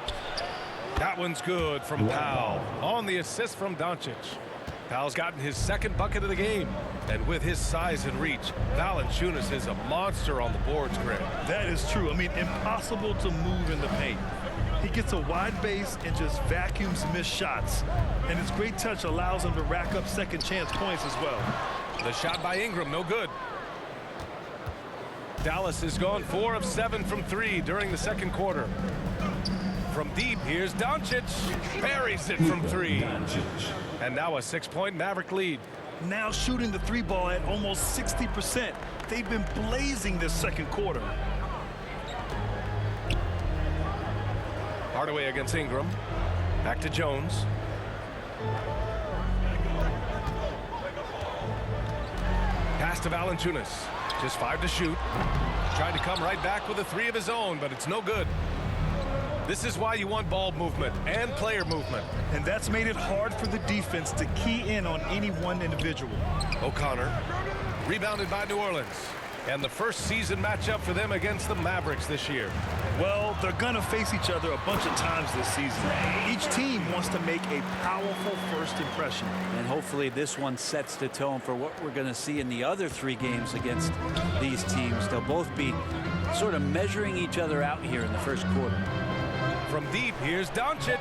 [SPEAKER 22] That one's good from Powell. On the assist from Doncic. Powell's gotten his second bucket of the game. And with his size and reach, Valanciunas is a monster on the boards, Greg.
[SPEAKER 12] That is true. I mean, impossible to move in the paint. He gets a wide base and just vacuums missed shots. And his great touch allows him to rack up second chance points as well.
[SPEAKER 22] The shot by Ingram, no good. Dallas has gone 4 of 7 from 3 during the second quarter. From deep, here's Doncic. Buries it from 3. And now a 6-point Maverick lead.
[SPEAKER 12] Now shooting the 3 ball at almost 60%. They've been blazing this second quarter.
[SPEAKER 22] Hardaway against Ingram. Back to Jones. Pass to Valanciunas. Just 5 to shoot. Tried to come right back with a 3 of his own, but it's no good. This is why you want ball movement and player movement.
[SPEAKER 12] And that's made it hard for the defense to key in on any one individual.
[SPEAKER 22] O'Connor. Rebounded by New Orleans. And the first season matchup for them against the Mavericks this year.
[SPEAKER 12] Well, they're going to face each other a bunch of times this season. Each team wants to make a powerful first impression.
[SPEAKER 8] And hopefully this one sets the tone for what we're going to see in the other 3 games against these teams. They'll both be sort of measuring each other out here in the first quarter.
[SPEAKER 22] From deep, here's Doncic.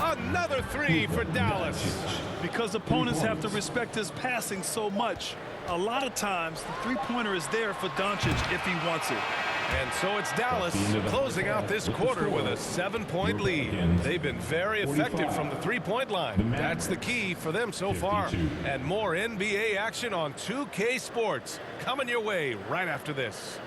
[SPEAKER 22] Another 3 for Dallas.
[SPEAKER 12] Because opponents have to respect his passing so much, a lot of times the three-pointer is there for Doncic if he wants it.
[SPEAKER 22] And so it's Dallas closing out this quarter with a 7-point lead. They've been very effective from the 3-point line. That's the key for them so far. And more NBA action on 2K Sports coming your way right after this.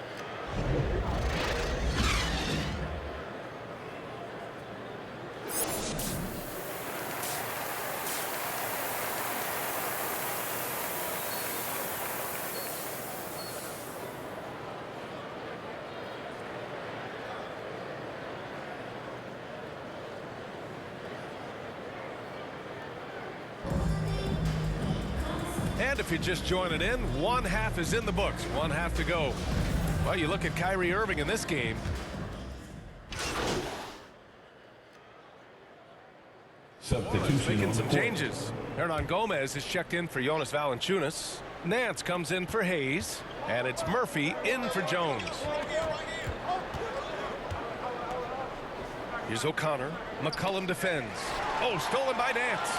[SPEAKER 22] And if you're just joining in, 1 half is in the books, 1 half to go. Well, you look at Kyrie Irving in this game.
[SPEAKER 7] Substitution
[SPEAKER 22] Making
[SPEAKER 7] on
[SPEAKER 22] some
[SPEAKER 7] the court.
[SPEAKER 22] changes. Hernan Gomez is checked in for Jonas Valanciunas. Nance comes in for Hayes, and it's Murphy in for Jones. Here's O'Connor. McCollum defends. Oh, stolen by Nance.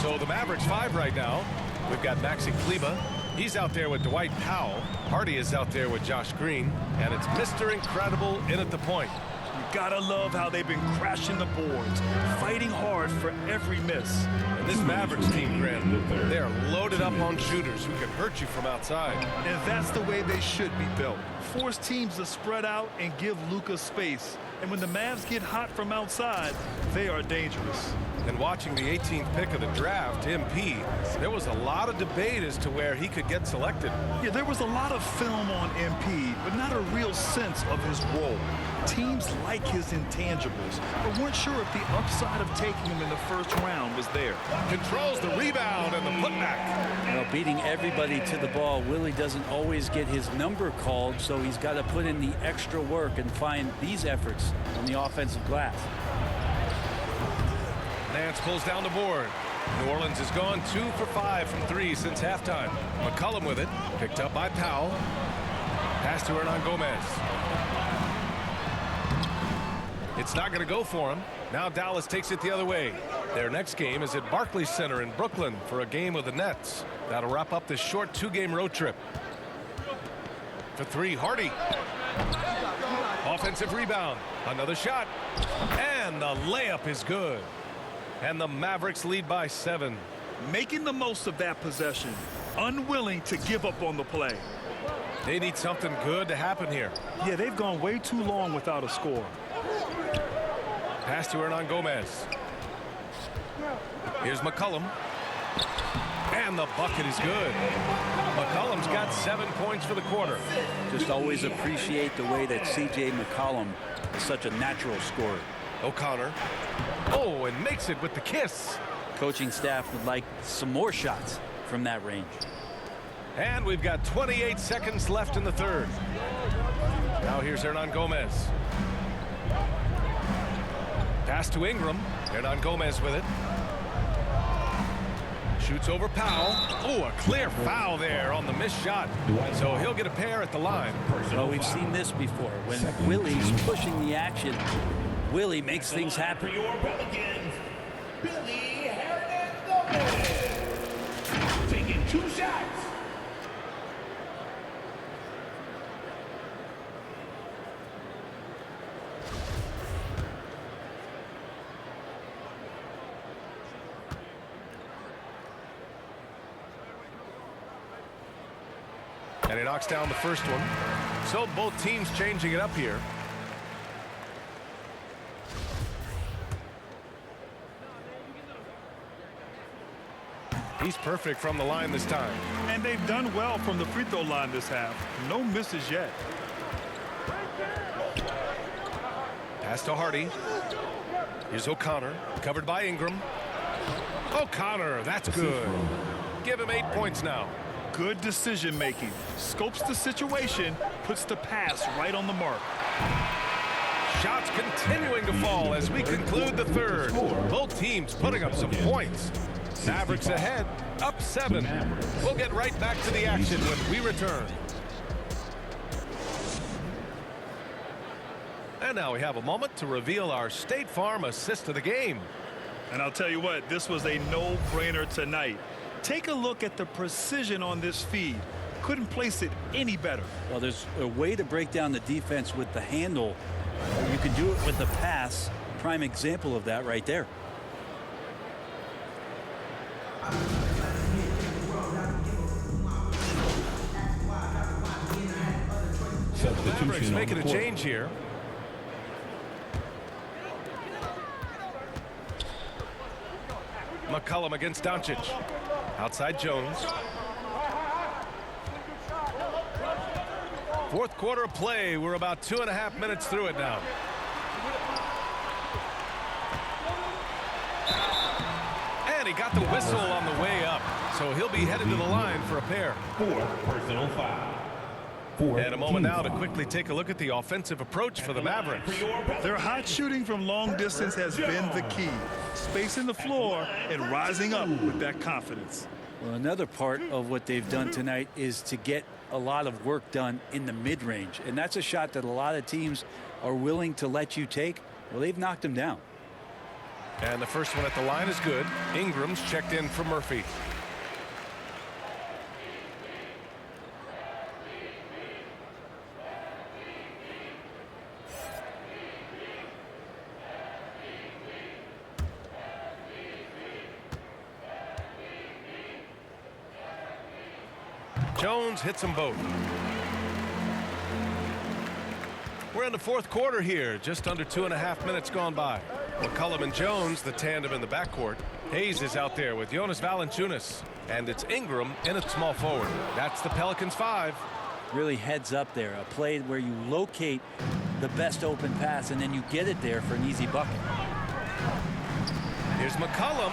[SPEAKER 22] So the Mavericks 5 right now. We've got Maxi Kleber. He's out there with Dwight Powell. Hardy is out there with Josh Green. And it's Mr. Incredible in at the point.
[SPEAKER 12] You gotta love how they've been crashing the boards, fighting hard for every miss.
[SPEAKER 22] And this Mavericks team, Grant, they're loaded up on shooters who can hurt you from outside.
[SPEAKER 12] And that's the way they should be built. Force teams to spread out and give Luka space. And when the Mavs get hot from outside, they are dangerous.
[SPEAKER 22] And watching the 18th pick of the draft, MP, there was a lot of debate as to where he could get selected.
[SPEAKER 12] Yeah, there was a lot of film on MP, but not a real sense of his role. Teams like his intangibles, but weren't sure if the upside of taking him in the first round was there.
[SPEAKER 22] Controls the rebound and the putback.
[SPEAKER 8] You know, beating everybody to the ball, Willie doesn't always get his number called, so he's got to put in the extra work and find these efforts on the offensive glass.
[SPEAKER 22] Nance pulls down the board. New Orleans has gone 2 for 5 from 3 since halftime. McCollum with it, picked up by Powell. Pass to Hernan Gomez. It's not going to go for him. Now Dallas takes it the other way. Their next game is at Barclays Center in Brooklyn for a game with the Nets. That'll wrap up this short 2-game road trip. For 3, Hardy. Offensive rebound. Another shot. And the layup is good. And the Mavericks lead by 7.
[SPEAKER 12] Making the most of that possession. Unwilling to give up on the play.
[SPEAKER 22] They need something good to happen here.
[SPEAKER 12] Yeah, they've gone way too long without a score.
[SPEAKER 22] Pass to Hernan Gomez. Here's McCollum. And the bucket is good. McCollum's got 7 points for the quarter.
[SPEAKER 8] Just always appreciate the way that C.J. McCollum is such a natural scorer.
[SPEAKER 22] O'Connor. Oh, and makes it with the kiss.
[SPEAKER 8] Coaching staff would like some more shots from that range.
[SPEAKER 22] And we've got 28 seconds left in the third. Now here's Hernan Gomez. Pass to Ingram. Hernan Gomez with it. Shoots over Powell. Oh, a clear foul there on the missed shot. So he'll get a pair at the line.
[SPEAKER 8] Well, we've seen this before. When Willie's pushing the action, Willie makes things happen.
[SPEAKER 2] Taking 2 shots.
[SPEAKER 22] And he knocks down the first one. So both teams changing it up here. He's perfect from the line this time.
[SPEAKER 12] And they've done well from the free throw line this half. No misses yet.
[SPEAKER 22] Pass to Hardy. Here's O'Connor, covered by Ingram. O'Connor, that's good. Give him 8 points now.
[SPEAKER 12] Good decision making. Scopes the situation, puts the pass right on the mark.
[SPEAKER 22] Shots continuing to fall as we conclude the third. Both teams putting up some points. Mavericks ahead, up 7. We'll get right back to the action when we return. And now we have a moment to reveal our State Farm assist of the game.
[SPEAKER 12] And I'll tell you what, this was a no-brainer tonight. Take a look at the precision on this feed. Couldn't place it any better.
[SPEAKER 8] Well, there's a way to break down the defense with the handle. You can do it with the pass. Prime example of that right there.
[SPEAKER 22] Mavericks making a change here. McCollum against Doncic. Outside Jones. Fourth quarter of play. We're about 2.5 minutes through it now. And he got the whistle on the way up. So he'll be headed to the line for a pair.
[SPEAKER 7] 4 personal foul.
[SPEAKER 22] And a moment now to quickly take a look at the offensive approach for the Mavericks.
[SPEAKER 12] Their hot shooting from long distance has been the key. Spacing the floor and rising up with that confidence.
[SPEAKER 8] Well, another part of what they've done tonight is to get a lot of work done in the mid-range. And that's a shot that a lot of teams are willing to let you take. Well, they've knocked him down.
[SPEAKER 22] And the first one at the line is good. Ingram's checked in for Murphy. Jones hits them both. We're in the fourth quarter here, just under 2.5 minutes gone by. McCollum and Jones, the tandem in the backcourt. Hayes is out there with Jonas Valanciunas, and it's Ingram in at small forward. That's the Pelicans 5.
[SPEAKER 8] Really heads up there, a play where you locate the best open pass and then you get it there for an easy bucket.
[SPEAKER 22] Here's McCollum.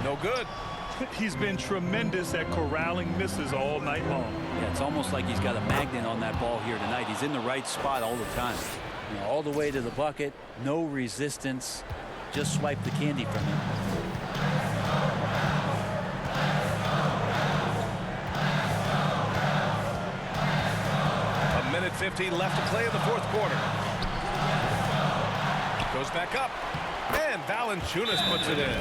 [SPEAKER 22] No good.
[SPEAKER 12] He's been tremendous at corralling misses all night long.
[SPEAKER 8] Yeah, it's almost like he's got a magnet on that ball here tonight. He's in the right spot all the time. You know, all the way to the bucket, no resistance. Just swipe the candy from him.
[SPEAKER 22] A minute 50 left to play in the fourth quarter. Goes back up. And Valanciunas puts it in.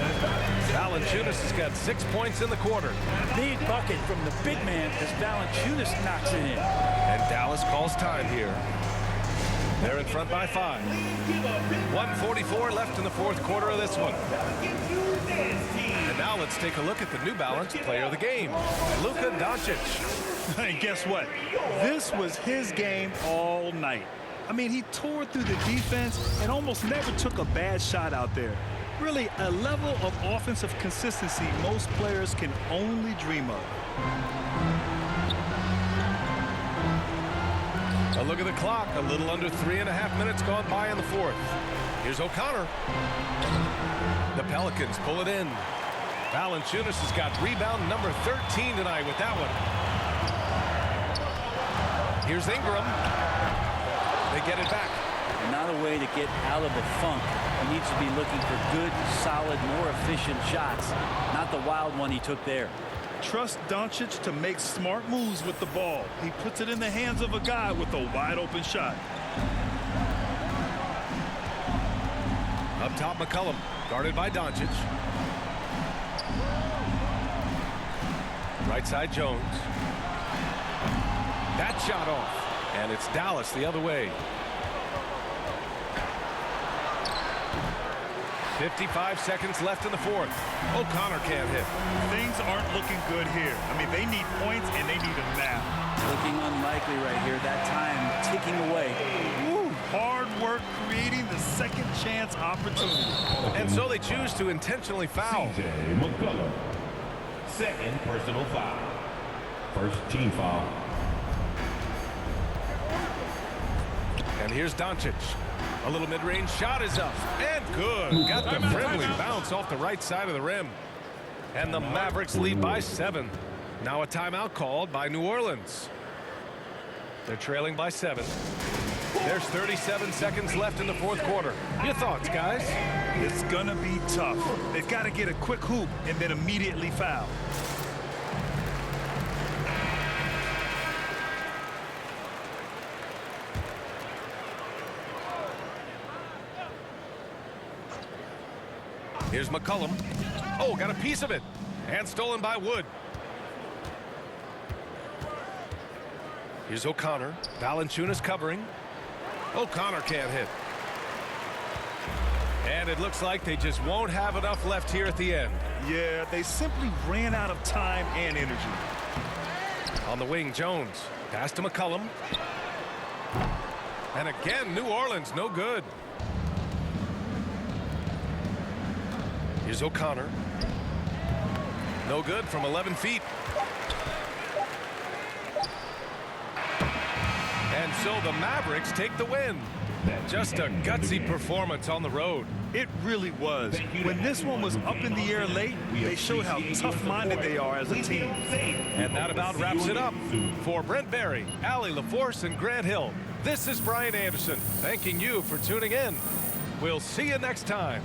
[SPEAKER 22] Valanciunas has got 6 points in the quarter.
[SPEAKER 8] Big bucket from the big man as Valanciunas knocks it in.
[SPEAKER 22] And Dallas calls time here. They're in front by 5. 1:44 left in the fourth quarter of this one. And now let's take a look at the New Balance player of the game, Luka Doncic.
[SPEAKER 12] And guess what? This was his game all night. I mean, he tore through the defense and almost never took a bad shot out there. Really, a level of offensive consistency most players can only dream of.
[SPEAKER 22] A look at the clock. A little under 3.5 minutes gone by in the fourth. Here's O'Connor. The Pelicans pull it in. Valanciunas has got rebound number 13 tonight with that one. Here's Ingram. They get it back.
[SPEAKER 8] Not a way to get out of the funk. He needs to be looking for good, solid, more efficient shots, not the wild one he took there.
[SPEAKER 12] Trust Doncic to make smart moves with the ball. He puts it in the hands of a guy with a wide open shot.
[SPEAKER 22] Up top, McCollum, guarded by Doncic. Right side, Jones. That shot off. And it's Dallas the other way. 55 seconds left in the fourth. O'Connor can't hit.
[SPEAKER 12] Things aren't looking good here. I mean, they need points and they need them now.
[SPEAKER 8] Looking unlikely right here. That time ticking away.
[SPEAKER 12] Woo, hard work creating the second chance opportunity.
[SPEAKER 22] And so they choose to intentionally foul.
[SPEAKER 7] CJ McCollum. Second personal foul. First team foul.
[SPEAKER 22] And here's Doncic. A little mid-range shot is up. And good. Got the friendly bounce off the right side of the rim. And the Mavericks lead by 7. Now a timeout called by New Orleans. They're trailing by 7. There's 37 seconds left in the fourth quarter. Your thoughts, guys?
[SPEAKER 12] It's going to be tough. They've got to get a quick hoop and then immediately foul.
[SPEAKER 22] Here's McCollum. Oh, got a piece of it. And stolen by Wood. Here's O'Connor. Valanciunas covering. O'Connor can't hit. And it looks like they just won't have enough left here at the end.
[SPEAKER 12] Yeah, they simply ran out of time and energy.
[SPEAKER 22] On the wing, Jones. Pass to McCollum. And again, New Orleans, no good. Here's O'Connor. No good from 11 feet. And so the Mavericks take the win. Just a gutsy performance on the road.
[SPEAKER 12] It really was. When this one was up in the air late, they showed how tough-minded they are as a team.
[SPEAKER 22] And that about wraps it up. For Brent Barry, Allie LaForce, and Grant Hill, this is Brian Anderson, thanking you for tuning in. We'll see you next time.